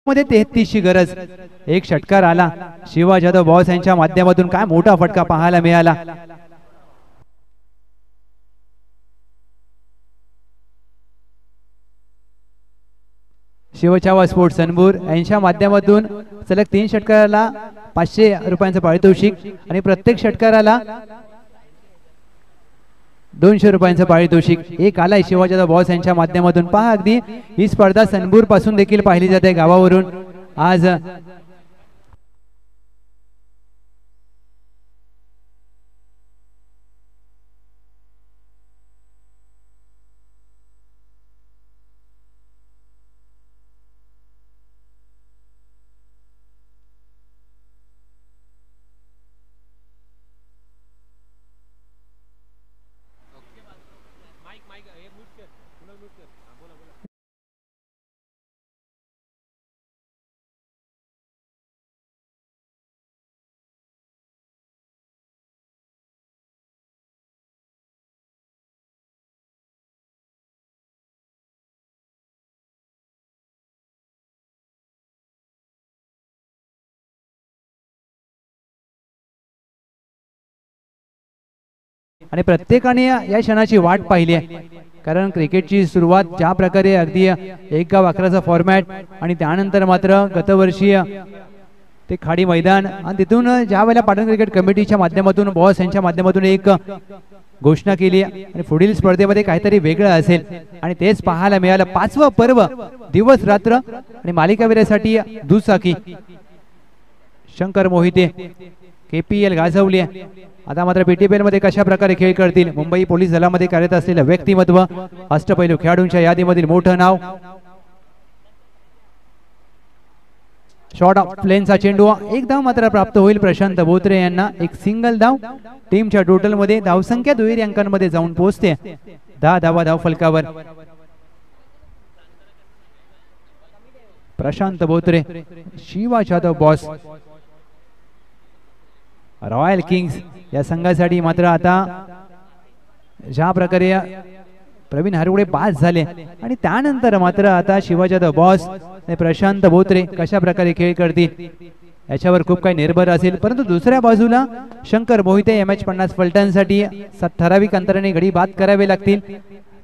मध्ये 33 ची गरज. एक षटकार आला शिवा जाधव बॉस यांच्या माध्यमातून. काय मोठा फटका पाहायला मिळाला. शिवछावा स्पोर्ट्स सनबूर यांच्या माध्यमातून सलग 3 षटकाराला 500 रुपयांचं पारितोषिक आणि प्रत्येक षटकाराला 200 रुपयांचं पारितोषिक. एक आलाय शिवाजादा बॉस यांच्या माध्यमातून. पहा अगदी ही स्पर्धा सनबूर पासून देखील पाहिली जाते गावावरून. आज आणि प्रत्येकाने या क्षणाची वाट पाहिली आहे. कारण क्रिकेटची सुरुवात ज्या प्रकारे अगदी 1 गाव 11चा फॉर्मॅट आणि त्यानंतर मात्र गतवर्षीय ते खाडी मैदान आणि तिथून ज्या वेळेला पाटण क्रिकेट कमिटीच्या माध्यमातून बॉस यांच्या माध्यमातून एक घोषणा केली आणि पुढील स्पर्धेमध्ये काहीतरी वेगळं असेल आणि तेच पाहायला मिळालं. 5वं पर्व दिवस रात्र आणि मालिकावीरासाठी दुचाकी. शंकर मोहिते KPL गाजवली. आता मात्र PTPL मध्ये कशा प्रकारे खेळ करतील. मुंबई पोलीस दलामध्ये कार्यरत असलेलं व्यक्तिमत्व, अष्टपैलू खेळाडूंच्या यादीमधील मोठं नाव. शॉर्ट ऑफ प्लेनचा चेंडू. एक धाव मात्र प्राप्त होईल प्रशांत बोत्रे यांना. एक सिंगल धाव टीमच्या टोटल मध्ये धावसंख्या दुहेरी अंकांमध्ये जाऊन पोहोचते. 10 धावा धाव फलकावर. Prashant Botre, Shiva Jadhav boss. Royal kings या संघासाठी मात्र आता ज्या प्रकारे प्रवीण हरवडे बाद झाले आणि त्यानंतर मात्र आता शिवा जाधव बॉस आणि प्रशांत बोत्रे कशा प्रकारे खेळ करतील याच्यावर खूप काही निर्भर असेल. परंतु दुसऱ्या बाजूला शंकर मोहिते MH50 फलटणसाठी ठराविक अंतराने गडी बाद करावे लागतील.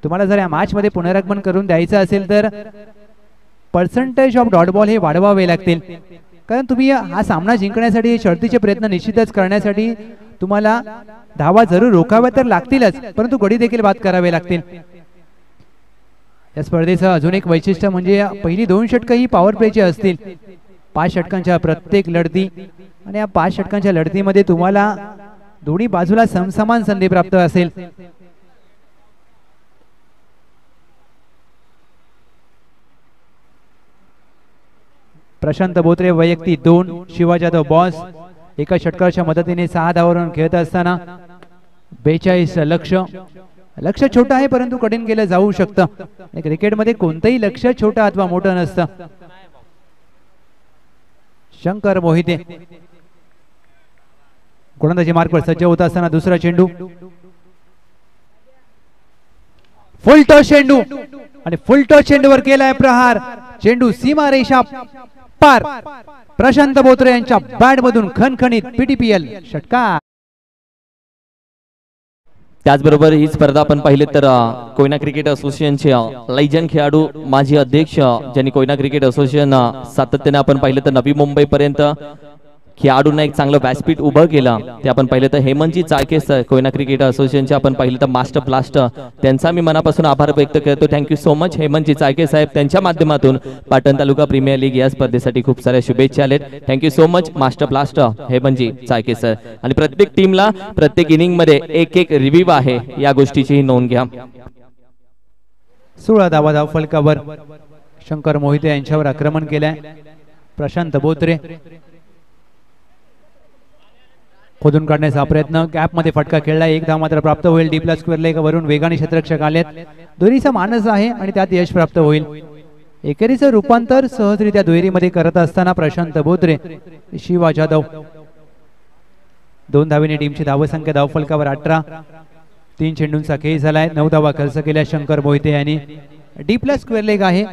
तुम्हाला जर या मॅच मध्ये पुनरागमन करून द्यायचं असेल तर पर्सेंटेज ऑफ डॉट बॉल हे वाढवावे लागतील. कारण तुम्ही हा सामना जिंकण्यासाठी शर्तीचे प्रयत्न निश्चितच करण्यासाठी तुम्हाला धावा जरूर रोखाव्या तर लागतीलच, परंतु गडी देखील बाद करावे लागतील. या स्पर्धेचं अजून एक वैशिष्ट्य म्हणजे पहिली 2 षटकं ही पॉवर प्लेची असतील. 5 षटकांच्या प्रत्येक लढती आणि या 5 षटकांच्या लढतीमध्ये तुम्हाला दोन्ही बाजूला समसमान संधी प्राप्त असेल. प्रशांत बोत्रे वैयक्तिक 2, शिवा जाधव बॉस एका षटकाच्या मदतीने 6 धावांवर खेळत असताना 42 लक्ष्य छोटं आहे परंतु कठीण केलं जाऊ शकतं. क्रिकेटमध्ये कोणतंही लक्ष्य छोटं अथवा मोठं नसतं. शंकर मोहिते गोलंदाजी मार्कवर सज्ज होत असताना दुसरा चेंडू. फुल टॉस चेंडू आणि फुल टॉस चेंडूवर केलाय प्रहार. चेंडू सीमा रेषा पार. प्रशांत बोत्रे यांच्या बॅट मधून खणखणीत PTPL षटकार. त्याचबरोबर ही स्पर्धा आपण पाहिले तर कोयना क्रिकेट असोसिएशनचे लेजंड खेळाडू माजी अध्यक्ष ज्यांनी कोयना क्रिकेट असोसिएशन सातत्याने आपण पाहिलं तर नवी मुंबई पर्यंत खेळाडूंना एक चांगलं व्यासपीठ उभं केलं ते आपण पाहिलं तर हेमंतजी चाळके सर कोयना क्रिकेट असोसिएशनचे आपण पाहिलं तर मास्टर ब्लास्टर त्यांचा मी मनापासून आभार व्यक्त करतो. थँक्यू सो मच हेमंतजी चाळके साहेब. त्यांच्या माध्यमातून पाटण तालुका प्रीमियर लीग या स्पर्धेसाठी खूप साऱ्या शुभेच्छा आलेत. Thank you so much master blaster Hemantji Chalke sir. आणि प्रत्येक टीमला प्रत्येक इनिंग मध्ये एक रिव्ह्यू आहे या गोष्टीची नोंद घ्या. 16 धावा धाव फलकावर. शंकर मोहिते यांच्यावर आक्रमण केलंय प्रशांत बोत्रे. खोदून काढण्याचा प्रयत्न. गॅप मध्ये फटका खेळला. 1 धाव मात्र प्राप्त होईल. डीपला स्क्वेअर लेग वरून वेगाने क्षेत्ररक्षक आलेत. दोन्हीचा मानस आहे आणि त्यात यश प्राप्त होईल. एकेरीचं रूपांतर सहजरित्या दुहेरीमध्ये करत असताना प्रशांत बोत्रे, शिवा जाधव 2 धावेने टीमची धावसंख्या धाव फलकावर 18. 3 चेंडूंचा खेळ झालाय. 9 धावा खर्च केल्या शंकर मोहिते यांनी. डीपला स्क्वेअर लेग आहे.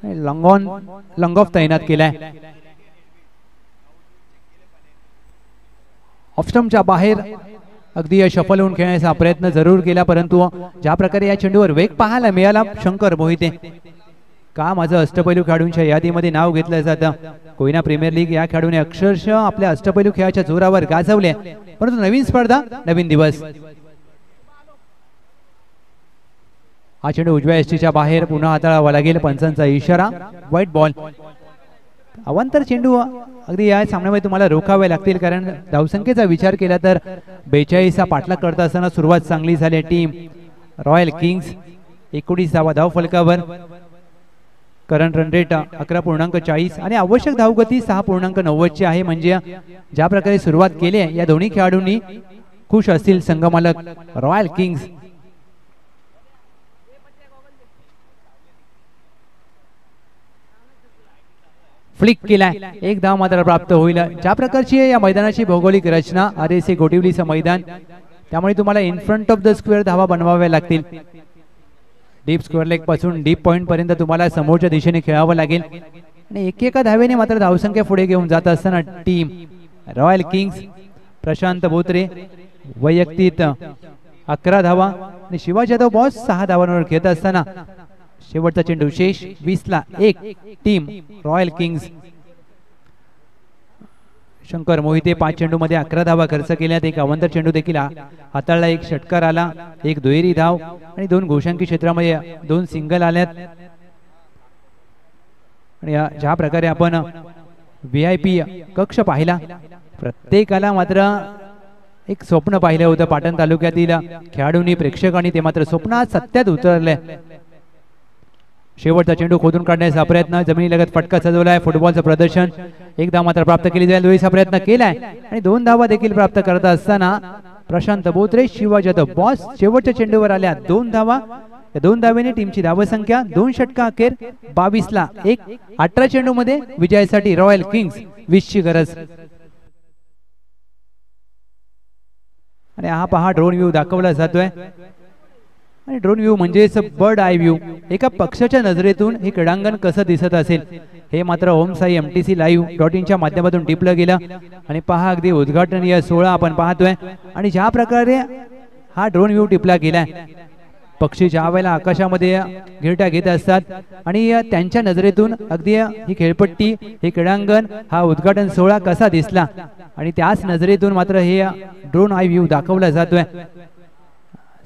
लॉंग ऑफ तैनात केलाय. ऑफस्टम्पच्या बाहेर अगदी शफल होऊन खेळण्याचा प्रयत्न जरूर केला, परंतु ज्या प्रकारे या चेंडूवर वेग पाहायला मिळाला शंकर मोहिते, का माझं अष्टपैलू खेळाडूंच्या यादीमध्ये नाव घेतलं जातं. कोयना प्रीमियर लीग या खेळाडूने अक्षरशः आपल्या अष्टपैलू खेळाच्या जोरावर गाजवले, परंतु नवीन स्पर्धा नवीन दिवस. हा चेंडू उजव्या एसटीच्या बाहेर पुन्हा हाताळावा लागेल, पंचांचा इशारा, व्हाईट बॉल. अवांतर चेंडू अगदी या सामन्यामध्ये तुम्हाला रोखावे लागतील, कारण धावसंख्येचा विचार केला तर 42 पाठलाग करत असताना सुरुवात चांगली झाली. टीम रॉयल किंग्स 19 धाव फलकावर, करंट रन रेट 11.40 आणि आवश्यक धावगती 6.90 ची आहे. म्हणजे ज्या प्रकारे सुरुवात केली आहे या दोन्ही खेळाडूंनी खुश असतील संघमालक रॉयल किंग्स. फ्लिक केलाय, एक धाव मात्र प्राप्त होईल. ज्या प्रकारची या मैदानाची भौगोलिक रचना, RSA गोटिवलीचं मैदान, त्यामुळे तुम्हाला in front of the square धावा बनवाव्या लागतील. डीप स्क्वेअर लेग पासून डीप पॉइंट पर्यंत तुम्हाला समोरच्या दिशेने खेळावं लागेल आणि एकेका धावेने मात्र धावसंख्या पुढे घेऊन जात असताना team royal Kings Prashant Botre वैयक्तिक 11 धावा आणि शिवाजी यादव बॉस 6 धावांवर खेळत असताना शेवटचा चेंडू शेष 20-1 team royal Kings. Shankar Mohite 5 चेंडू मध्ये 11 धावा खर्च केल्यात, एक अवंतर चेंडू देखील हाताळला, एक षटकार आला, एक दुहेरी धाव आणि 2 घोषांकी क्षेत्रामध्ये 2 सिंगल आल्यात. आणि ज्या प्रकारे आपण VIP कक्ष पाहिला, प्रत्येकाला मात्र एक स्वप्न पाहिलं होतं पाटण तालुक्यातील खेळाडूंनी, प्रेक्षकांनी, ते मात्र स्वप्नात सत्यात उतरले. शेवटचा चेंडू खोदून काढण्याचा प्रयत्न, जमिनीलगत फटका सजवलाय, फुटबॉलचं प्रदर्शन, एक धाव मात्र प्राप्त केली जाईल, दुहेरीचा प्रयत्न केलाय आणि 2 धावा देखील प्राप्त करत असताना प्रशांत बोत्रे शिवाजी यादव बॉस शेवटच्या चेंडूवर आल्या 2 धावा. या 2 धावेने टीमची धावसंख्या 2 षटका अखेर 22-1. 18 चेंडू मध्ये विजयासाठी रॉयल किंग्स 20 ची गरज. आणि हा पहा ड्रोन व्ह्यू दाखवला जातोय आणि ड्रोन व्ह्यू म्हणजेच बर्ड आय व्ह्यू. एका पक्षाच्या नजरेतून हे क्रीडांगण कसं दिसत असेल हे मात्र ओम साई MTC-live.in च्या माध्यमातून टिपलं गेलं. आणि पहा अगदी उद्घाटनीय सोहळा आपण पाहतोय आणि ज्या प्रकारे हा ड्रोन व्ह्यू टिपला गेलाय, पक्षी ज्या वेळेला आकाशामध्ये घिरट्या घेत असतात आणि त्यांच्या नजरेतून अगदी ही खेळपट्टी, हे क्रीडांगण, हा उद्घाटन सोहळा कसा दिसला आणि त्याच नजरेतून मात्र हे ड्रोन आय व्ह्यू दाखवला जातोय.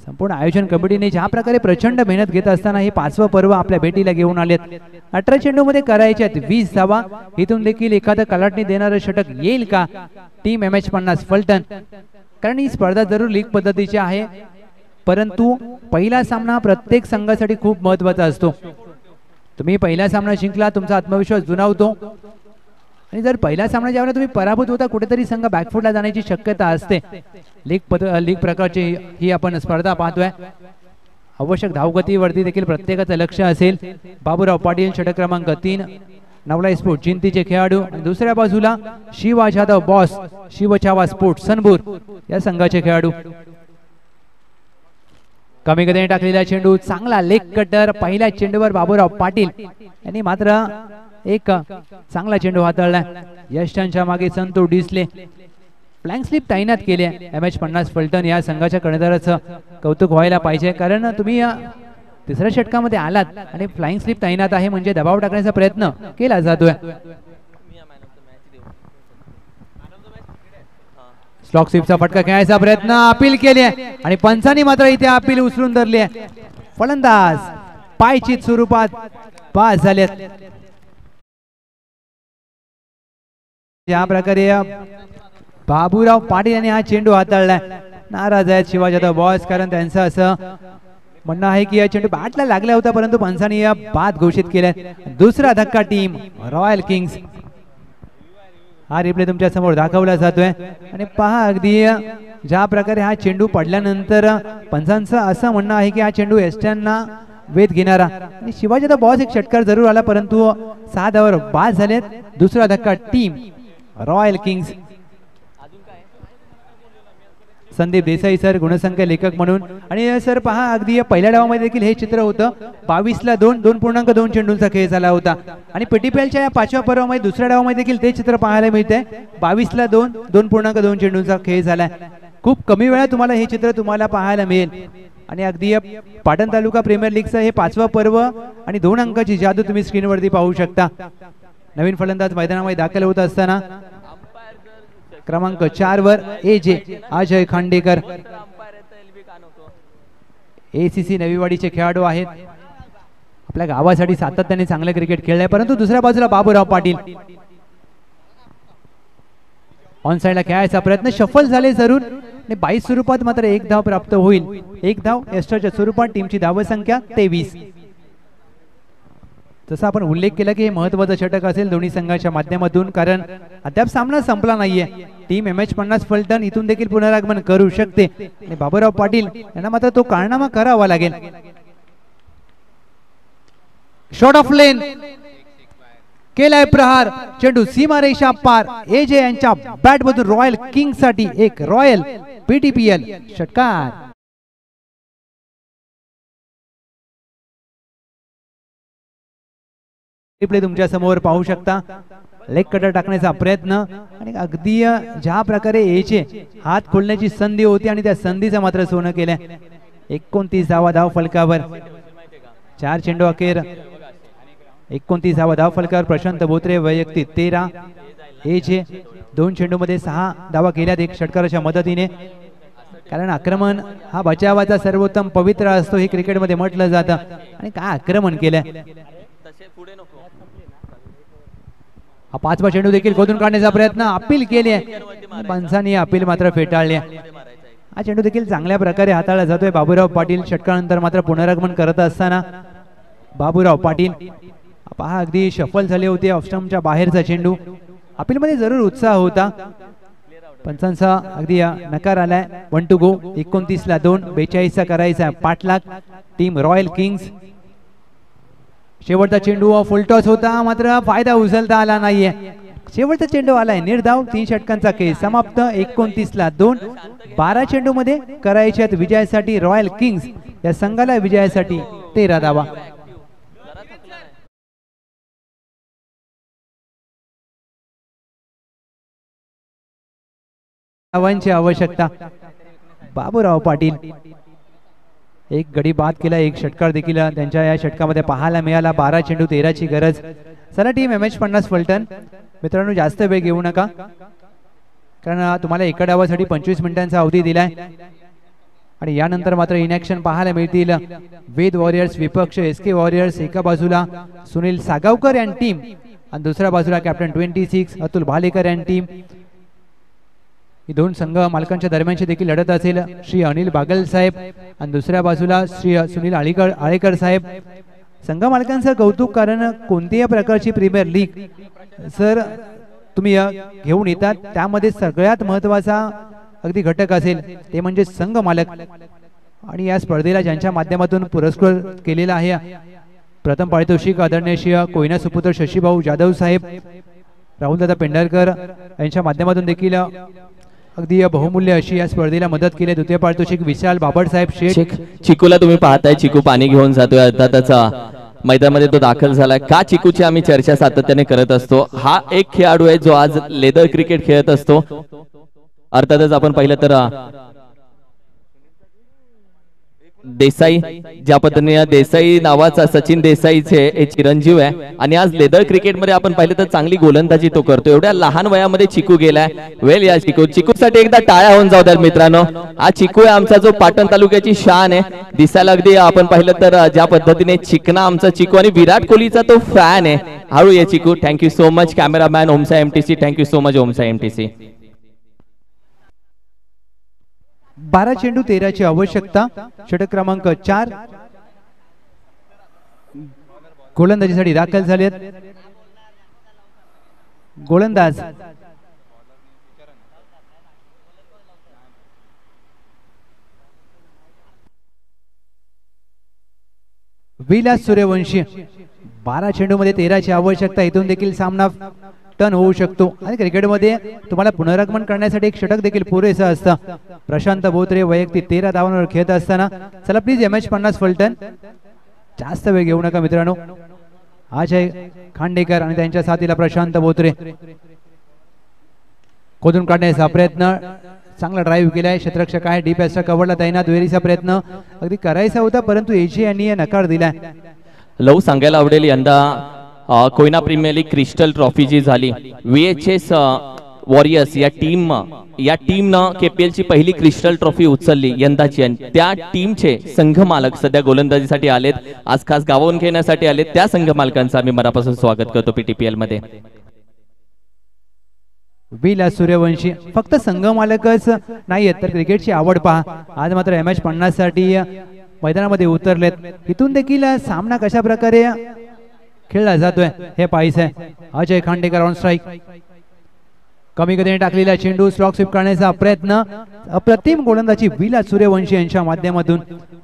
संपूर्ण आयोजन कमिटीने ज्या प्रकारे प्रचंड मेहनत घेत असताना हे 5वं पर्व आपल्या भेटीला घेऊन आलेत. 18 चेंडू मध्ये करायच्यात 20 धावा. इथून देखील एखादं कलाटणी देणारं षटक येईल का टीम MH50 फलटण? कारण ही स्पर्धा जरूर लीग पद्धतीची आहे, परंतु पहिला सामना प्रत्येक संघासाठी खूप महत्वाचा असतो. तुम्ही पहिला सामना जिंकला, तुमचा आत्मविश्वास जुनावतो आणि जर पहिला सामना ज्यावेळेला तुम्ही पराभूत होता, कुठेतरी संघ बॅकफुटला जाण्याची शक्यता असते. लीग प्रकारची ही आपण स्पर्धा पाहतोय. आवश्यक धावगतीवरती देखील प्रत्येकाचं लक्ष असेल. बाबूराव पाटील षटक क्रमांक 3, नवलाई स्पोर्ट जिंतीचे खेळाडू, आणि दुसऱ्या बाजूला शिवाजी यादव बॉस शिवछावा स्पोर्ट सनबूर या संघाचे खेळाडू. कमी गतीने टाकलेला चेंडू, चांगला लेग कटर, पहिल्या चेंडूवर बाबूराव पाटील यांनी मात्र एक चांगला चेंडू हाताळला. यष्टांच्या मागे संतोष डिसले फ्लँक स्लिप तैनात केले. MH50 फलटण या संघाच्या कर्णधाराचं कौतुक व्हायला पाहिजे, कारण तुम्ही तिसऱ्या षटकामध्ये आलात आणि फ्लाइंग स्लिप तैनात आहे म्हणजे दबाव टाकण्याचा प्रयत्न केला जातोय. स्लॉक स्लिपचा फटका खेळायचा प्रयत्न, अपील केली आणि पंचांनी मात्र इथे अपील उचलून धरली आहे. फलंदाज पायचीत स्वरूपात पास झालेत. या प्रकारे बाबूराव पाटील यांनी हा चेंडू हाताळलाय. नाराज आहेत शिवाजी यादव बॉस, कारण त्यांचं असं म्हणणं आहे की या चेंडू बॅटला लागला होता, परंतु पंचांनी या बाद घोषित केलाय. दुसरा धक्का टीम रॉयल किंग्स. हा रिप्ले तुमच्या समोर दाखवला जातोय आणि पहा अगदी ज्या प्रकारे हा चेंडू पडल्यानंतर पंचांचं असं म्हणणं आहे की हा चेंडू एस्टर्नना वेध घेणारा, आणि शिवाजी यादव बॉस एक षटकार जरूर आला, परंतु 6 धावांवर बाद झालेत. दुसरा धक्का team royal kings. Sandeep Desai sir गुणसंख्या लेखक म्हणून. आणि सर पहा अगदी या पहिल्या डावामध्ये देखील हे चित्र होतं. 22ला 2.2 चेंडूंचा खेळ झाला होता. आणि पीटीपीएलच्या या 5व्या पर्वामध्ये दुसऱ्या डावामध्ये देखील ते चित्र पाहायला मिळते. 22ला 2.2 चेंडूंचा खेळ झालाय. खूप कमी वेळात तुम्हाला हे चित्र तुम्हाला पाहायला मिळेल. आणि अगदी पाटण तालुका प्रीमियर लीगचं हे 5वं पर्व आणि 2 अंकाची जादू तुम्ही स्क्रीनवरती पाहू शकता. नवीन फलंदाज मैदानामध्ये दाखल होत असताना क्रमांक 4 वर AJ अजय खांडेकर, ACC नवीवाडीचे खेळाडू आहेत. आपल्या गावासाठी सातत्याने चांगले क्रिकेट खेळले. परंतु दुसऱ्या बाजूला बाबूराव पाटील ऑन साइडला खेळायचा प्रयत्न शफल झाले जरूर. 22 स्वरूपात मात्र 1 धाव प्राप्त होईल. 1 धाव एक्स्ट्राच्या स्वरूपात टीमची धावसंख्या 23. जसं आपण उल्लेख केला की हे महत्त्वाचं षटक असेल दोन्ही संघाच्या माध्यमातून, कारण अद्याप सामना संपला नाहीये. टीम MH50 फलटण इथून देखील पुनरागमन करू शकते. आणि बाबूराव पाटील यांना मात्र तो कारनामा करावा लागेल. शॉट ऑफ लेन केलाय प्रहार. चेंडू सीमारेषा पार. AJ यांच्या बॅट मधून रॉयल किंग साठी एक रॉयल PTPL षटकार. रिप्ले तुमच्या समोर पाहू शकता. लेग कटर टाकण्याचा प्रयत्न आणि अगदी ज्या प्रकारे AJ हात खोलण्याची संधी होती आणि त्या संधीचं मात्र सोनं केलंय. 29वा धाव फलकावर. 4 चेंडू अखेर 29वा धाव फलकावर. प्रशांत बोत्रे वैयक्तिक 13. AJ 2 चेंडूमध्ये 6 धावा केल्यात एक षटकाराच्या मदतीने. कारण आक्रमण हा बचावाचा सर्वोत्तम पवित्र असतो हे क्रिकेटमध्ये म्हटलं जातं. आणि काय आक्रमण केलंय. हा 5वा चेंडू देखील खोदून काढण्याचा प्रयत्न. अपील केली आहे. पंचांनी अपील मात्र फेटाळली. हा चेंडू देखील चांगल्या प्रकारे हाताळला जातोय. बाबूराव पाटील षटकानंतर मात्र पुनरागमन करत असताना बाबूराव पाटील पहा अगदी शफल झाले होते. ऑफस्टंपच्या बाहेरचा चेंडू. अपील मध्ये जरूर उत्साह होता. पंचांचा अगदी नकार आलाय. 1 टू गो. 29ला 2. 42चा करायचा पाठलाग टीम रॉयल किंग्स. शेवटचा चेंडू फुलटॉस होता मात्र फायदा उचलता आला नाहीये. शेवटचा चेंडू आलाय निर्धाव. 3 षटकांचा खेळ समाप्त. 29ला 2. 12 चेंडू मध्ये करायच्यात विजयासाठी रॉयल किंग्स. या संघाला विजयासाठी 13 धावा. धावांची आवश्यकता. बाबूराव पाटील एक गडी बाद केला. एक षटकार देखील त्यांच्या या षटकामध्ये पाहायला मिळाला. 12 चेंडू 13ची गरज. चला टीम MH50 फलटण मित्रांनो जास्त वेळ घेऊ नका, कारण तुम्हाला एका डावासाठी 25 मिनिटांचा अवधी दिलाय. आणि यानंतर मात्र इनॅक्शन पाहायला मिळतील. वेद वॉरियर्स विपक्ष SK वॉरियर्स. एका बाजूला सुनील सागावकर यांची टीम आणि दुसऱ्या बाजूला कॅप्टन 26 अतुल भालेकर यांची टीम. ही 2 संघ मालकांच्या दरम्यानची देखील लढत असेल. श्री अनिल बागल साहेब आणि दुसऱ्या बाजूला श्री सुनील आळेकर साहेब. संघ मालकांचं कौतुक, कारण कोणत्याही प्रकारची प्रीमियर लीग सर तुम्ही घेऊन येतात त्यामध्ये सगळ्यात महत्त्वाचा अगदी घटक असेल ते म्हणजे संघ मालक. आणि या स्पर्धेला ज्यांच्या माध्यमातून पुरस्कार केलेला आहे प्रथम पारितोषिक आदरणीय श्री कोयना सुपुत्र शशीभाऊ जाधव साहेब, राहुलदादा पेंढारकर यांच्या माध्यमातून देखील अगदी बहुमूल्य अशी या स्पर्धेला मदत केली. द्वितीय पारितोषिक विशाल बाबडसाहेब शेख. चिकूला तुम्ही पाहताय चिकू पाणी घेऊन जातोय. अर्थातच मैदानामध्ये तो दाखल झालाय. का चिकूची आम्ही चर्चा सातत्याने करत असतो. हा एक खेळाडू आहे जो आज लेदर क्रिकेट खेळत असतो. अर्थातच आपण पाहिलं तर देसाई, ज्या पद्धतीने देसाई नावाचा सचिन देसाईचे चिरंजीव आहे आणि आज लेदर क्रिकेटमध्ये आपण पाहिलं तर चांगली गोलंदाजी तो करतो. एवढ्या लहान वयामध्ये चिकू गेलाय. वेल या चिकूसाठी एकदा टाळ्या होऊन जाऊ द्यात मित्रांनो. हा चिकू आहे आमचा जो पाटण तालुक्याची शान आहे. दिसायला अगदी आपण पाहिलं तर ज्या पद्धतीने चिकना आमचा चिकू आणि विराट कोहलीचा तो फॅन आहे. हळू ये Chiku. Thank you so much cameraman Omsa MTC. Thank you so much Omsa MTC. 12 चेंडू 13ची आवश्यकता. षटक क्रमांक 4 गोलंदाजीसाठी दाखल झालेत. गोलंदाज विलास सूर्यवंशी. 12 चेंडू मध्ये 13ची आवश्यकता. इथून देखील सामना टर्न होऊ शकतो आणि क्रिकेटमध्ये तुम्हाला पुनरागमन करण्यासाठी एक षटक देखील पुरेसं असतं. प्रशांत बोत्रे वैयक्तिक 13 धावांवर खेळत असताना चला प्लीज MH50 फलटण. जास्त वेळ घेऊ नका मित्रांनो. अजय खांडेकर आणि त्यांच्या साथीला प्रशांत बोत्रे. खोदून काढण्याचा प्रयत्न, चांगला ड्राईव्ह केलाय. क्षेत्ररक्षक आहे डीप एसचा कव्हरला तैनात. दुहेरीचा प्रयत्न अगदी करायचा होता परंतु एजे यांनी नकार दिलाय. लव सांगायला आवडेल यंदा Koyna premier league crystal trophy जी झाली, VHS वॉरियर्स या टीमनं KPL ची पहिली क्रिस्टल ट्रॉफी उचलली यंदाची. त्या टीमचे संघ मालक सध्या गोलंदाजीसाठी आलेत, आज खास गावाहून घेण्यासाठी आलेत. त्या संघ मालकांचं आम्ही मनापासून स्वागत करतो PTPL मध्ये. विलास सूर्यवंशी फक्त संघ मालकच नाहीयेत तर क्रिकेटची आवड पहा. आज मात्र MH50 साठी मैदानामध्ये उतरलेत. इथून देखील सामना कशा प्रकारे खेळला जातोय हे पाहायचंय. Ajay Khandekar on strike. कमी गतीने टाकलेला चेंडू स्लॉक स्वीप करण्याचा प्रयत्न. अप्रतिम गोलंदाजी विलास सूर्यवंशी यांच्या माध्यमातून.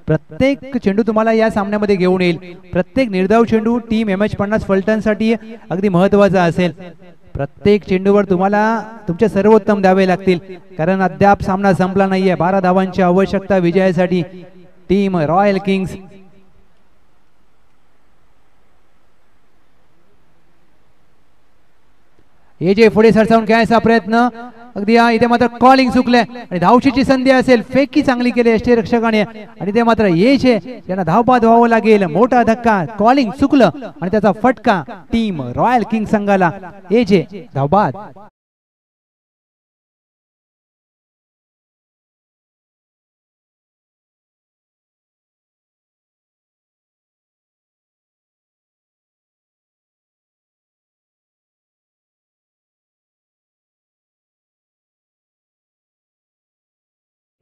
प्रत्येक चेंडू तुम्हाला या सामन्यामध्ये घेऊन येईल. प्रत्येक निर्धाव चेंडू टीम MH50 फलटण साठी अगदी महत्वाचा असेल. प्रत्येक चेंडूवर तुम्हाला तुमचे सर्वोत्तम द्यावे लागतील कारण अद्याप सामना संपला नाहीये. 12 धावांची आवश्यकता विजयासाठी टीम रॉयल किंग्स. एजे पुढे सरसावून खेळायचा प्रयत्न. अगदी इथे मात्र कॉलिंग चुकले आणि धावशीची संधी असेल. फेकी चांगली केली यष्टीरक्षकाने आणि ते मात्र एजे यांना धावपात व्हावं लागेल. मोठा धक्का, कॉलिंग चुकलं आणि त्याचा फटका टीम रॉयल किंग संघाला. एजे धावबाद.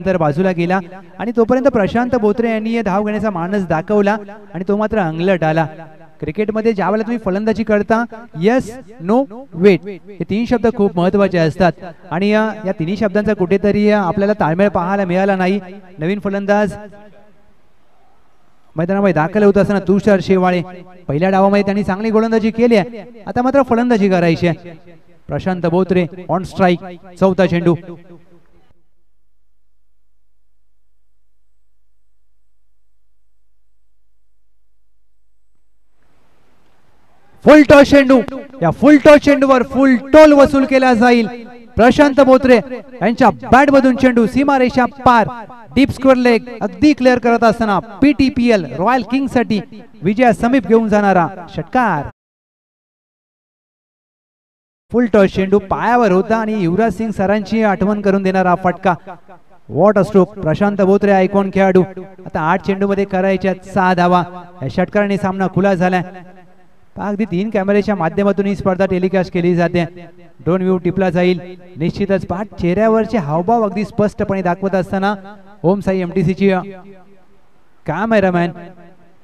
बाजूला गेला आणि तोपर्यंत प्रशांत बोत्रे यांनी धाव घेण्याचा मानस दाखवला आणि तो मात्र अंगलट आला. क्रिकेटमध्ये ज्यावेळेला तुम्ही फलंदाजी करता यस नो वेट हे 3 शब्द खूप महत्वाचे असतात आणि या 3 शब्दांचा कुठेतरी आपल्याला ताळमेळ पाहायला मिळाला नाही. नवीन फलंदाज मैदानामध्ये दाखल होत असताना तुषार शेवाळे पहिल्या डावामध्ये त्यांनी चांगली गोलंदाजी केली आहे. आता मात्र फलंदाजी करायची आहे. Prashant Botre on strike. चौथा चेंडू. फुल टॉस चेंडू. या फुल टॉस चेंडूवर फुल टोल वसूल केला जाईल. प्रशांत बोत्रे यांच्या बॅट मधून चेंडू सीमारेषा पार डीप स्क्वेअर लेग अगदी क्लिअर करत असताना PTPL रॉयल किंग साठी विजया समीप घेऊन जाणारा षटकार. फुल टॉस चेंडू पायावर होता आणि युवराज सिंग सरांची आठवण करून देणारा फटका. What a stroke. Prashant Botre icon खेळाडू. आता 8 चेंडू मध्ये करायच्या 6 धावा. या षटकाराने सामना खुला झालाय. अगदी 3 कॅमेऱ्याच्या माध्यमातून ही स्पर्धा टेलिकास्ट केली जाते. ड्रोन व्ह्यू टिपला जाईल. निश्चितच पाठ चेहऱ्यावरचे हावभाव अगदी स्पष्टपणे दाखवत असताना ओम साई MTC ची कॅमेरामॅन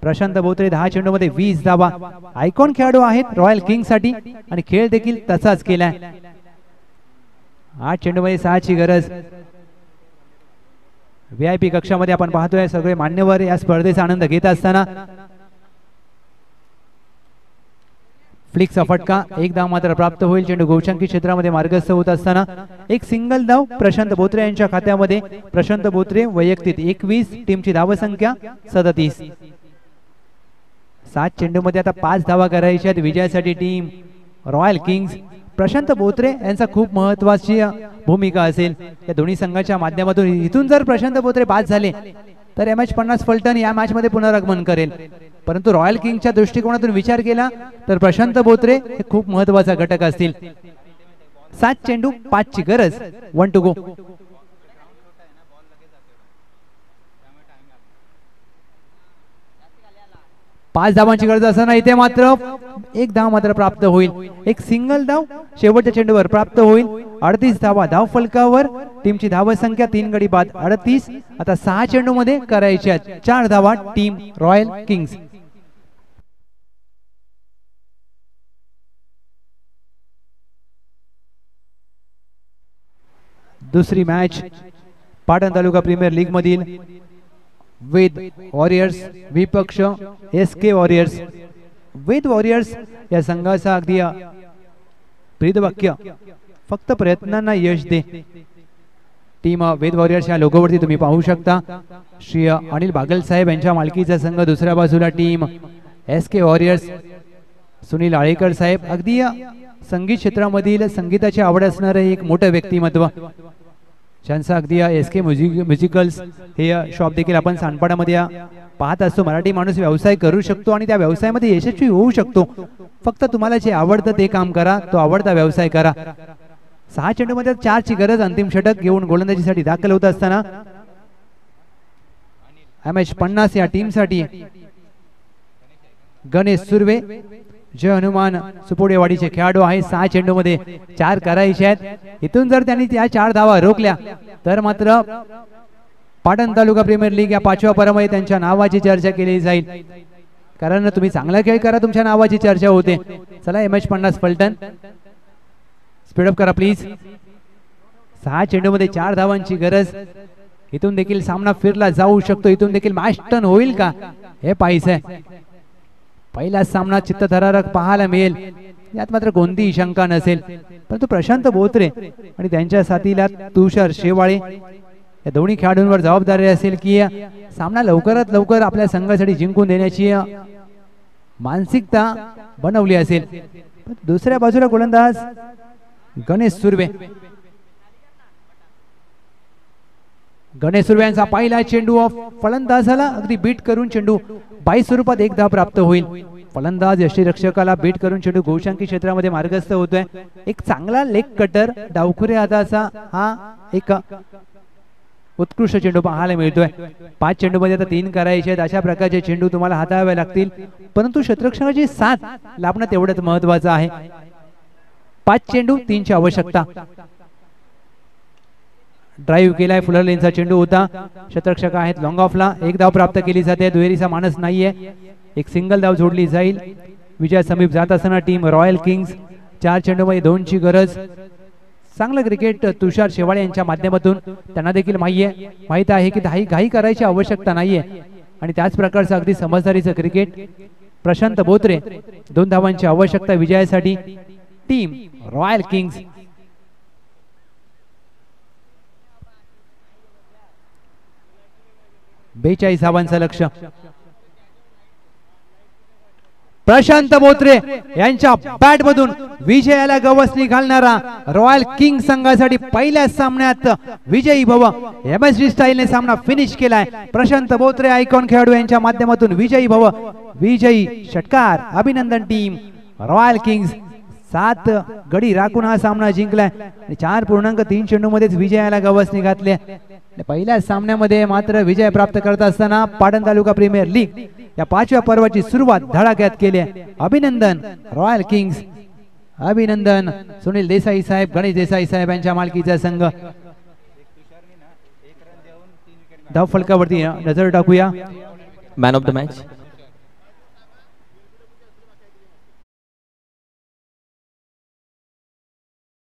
प्रशांत बोत्रे 10 चेंडू मध्ये 20 धावा. आयकॉन खेळाडू आहेत रॉयल किंग साठी आणि खेळ देखील तसाच केलाय. 8 चेंडू मध्ये 6 ची गरज. VIP कक्षामध्ये आपण पाहतोय सगळे मान्यवर या स्पर्धेचा आनंद घेत असताना फ्लिकचा फटका. 1 धाव मात्र प्राप्त होईल. चेंडू गोलशंकी क्षेत्रामध्ये मार्गस्थ होत असताना एक सिंगल धाव प्रशांत बोत्रे यांच्या खात्यामध्ये. प्रशांत बोत्रे वैयक्तिक 21, टीमची धावसंख्या 37. 7 चेंडू मध्ये आता 5 धावा करायच्या आहेत विजयासाठी team royal Kings. Prashant Botre यांचा खूप महत्वाची भूमिका असेल या दोन्ही संघाच्या माध्यमातून. इथून जर प्रशांत बोत्रे बाद झाले तर MH50 फलटण या मॅच मध्ये पुनरागमन करेल. परंतु रॉयल किंगच्या दृष्टिकोनातून विचार केला तर प्रशांत बोत्रे हे खूप महत्वाचा घटक असतील. 7 चेंडू 5 ची गरज. 1 टू गो. पाच धावांची गरज असताना इथे मात्र 1 धाव मात्र प्राप्त होईल. एक सिंगल धाव शेवटच्या चेंडूवर प्राप्त होईल. 38 धावा धाव फलकावर. टीमची धावसंख्या 3 गडी बाद 38. आता 6 चेंडू मध्ये करायच्या 4 धावा टीम रॉयल किंग्स. दुसरी मॅच पाटण तालुका प्रीमियर लीग मधील वेद वॉरियर्स विपक्ष SK वॉरियर्स. वेद वॉरियर्स या संघाचा अगदी ब्रीदवाक्य फक्त प्रयत्नांना यश दे. टीम वेद वॉरियर्स या लोगोवरती तुम्ही पाहू शकता श्री अनिल बागल साहेब यांच्या मालकीचा संघ. दुसऱ्या बाजूला team SK warriors Sunil Alekar साहेब. अगदी संगीत क्षेत्रामधील संगीताची आवड असणारे एक मोठं व्यक्तिमत्व, ज्यांचा अगदी SK म्युझिकल्स हे शॉप देखील आपण सांडपाड्यामध्ये पाहत असतो. मराठी माणूस व्यवसाय करू शकतो आणि त्या व्यवसायामध्ये यशस्वी होऊ शकतो. फक्त तुम्हाला जे आवडतं ते काम करा, तो आवडता व्यवसाय करा. 6 चेंडूमध्ये 4 ची गरज. अंतिम षटक घेऊन गोलंदाजीसाठी दाखल होत असताना MH50 या टीमसाठी गणेश सुर्वे, जय हनुमान सुपोडेवाडीचे खेळाडू आहे. 6 चेंडूमध्ये 4 करायचे आहेत. इथून जर त्यांनी त्या 4 धावा रोखल्या तर मात्र पाटण तालुका प्रीमियर लीग या 5व्या पर्वामध्ये त्यांच्या नावाची चर्चा केली जाईल. कारण तुम्ही चांगला खेळ करा, तुमच्या नावाची चर्चा होते. चला MH50 फलटण स्पीडअप करा प्लीज. 6 चेंडूमध्ये 4 धावांची गरज. इथून देखील सामना फिरला जाऊ शकतो. इथून देखील मॅच टर्न होईल का हे पाहायचंय. पहिला सामना चित्तथरारक पाहायला मिळेल यात मात्र कोणतीही शंका नसेल. परंतु प्रशांत बोत्रे आणि त्यांच्या साथीला तुषार शेवाळे या दोन्ही खेळाडूंवर जबाबदारी असेल की सामना लवकरात लवकर आपल्या संघासाठी जिंकून देण्याची मानसिकता बनवली असेल. दुसऱ्या बाजूला गोलंदाज गणेश सुर्वे. गणेश सुर्वे यांचा पहिला चेंडू फलंदाजाला अगदी बीट करून चेंडू 22 स्वरूपात 1 धाव प्राप्त होईल. फलंदाज यष्टीरक्षकाला बीट करून चेंडू गोशांकी क्षेत्रामध्ये मार्गस्थ होतोय. एक चांगला लेग कटर डावखुरे हाताचा हा एक उत्कृष्ट चेंडू पाहायला मिळतोय. 5 चेंडूमध्ये आता 3 करायचे आहेत. अशा प्रकारचे चेंडू तुम्हाला हाताळावे लागतील, परंतु क्षेत्ररक्षकाची साथ लाभणं तेवढंच महत्वाचं आहे. 5 चेंडू 3 ची आवश्यकता. ड्राईव्ह केलाय, फुलर लेनचा चेंडू होता. क्षेत्ररक्षक आहेत लॉंग ऑफला. 1 धाव प्राप्त केली जाते. दुहेरीचा मानस नाहीये. एक सिंगल धाव जोडली जाईल. विजय समीप जात असताना टीम रॉयल किंग्स 4 चेंडूमध्ये 2 ची गरज. चांगलं क्रिकेट तुषार शेवाळे यांच्या माध्यमातून त्यांना देखील माहित आहे की घाई करायची आवश्यकता नाहीये आणि त्याच प्रकारचं अगदी समजदारीचं क्रिकेट. प्रशांत बोत्रे 2 धावांची आवश्यकता विजयासाठी. टीम रॉयल किंग्स 42 धावांचं लक्ष. प्रशांत बोत्रे यांच्या बॅट मधून विजयाला गवसणी घालणारा रॉयल किंग संघासाठी पहिल्या सामन्यात विजयी भव. MSG स्टाईलने सामना फिनिश केलाय. प्रशांत बोत्रे आयकॉन खेळाडू यांच्या माध्यमातून विजयी भव. विजयी षटकार. अभिनंदन टीम रॉयल किंग्स. 7 गडी राखून हा सामना जिंकलाय आणि 4.3 चेंडूमध्येच विजयाला गवसणी घातली. पहिल्या सामन्यामध्ये मात्र विजय प्राप्त करत असताना पाटण तालुका प्रीमियर लीग या 5व्या पर्वाची सुरुवात धडाक्यात केली आहे. अभिनंदन रॉयल किंग्स. अभिनंदन सुनील देसाई साहेब, गणेश देसाई साहेब यांच्या मालकीचा संघ. धाव फलकावरती नजर टाकूया. Man of the match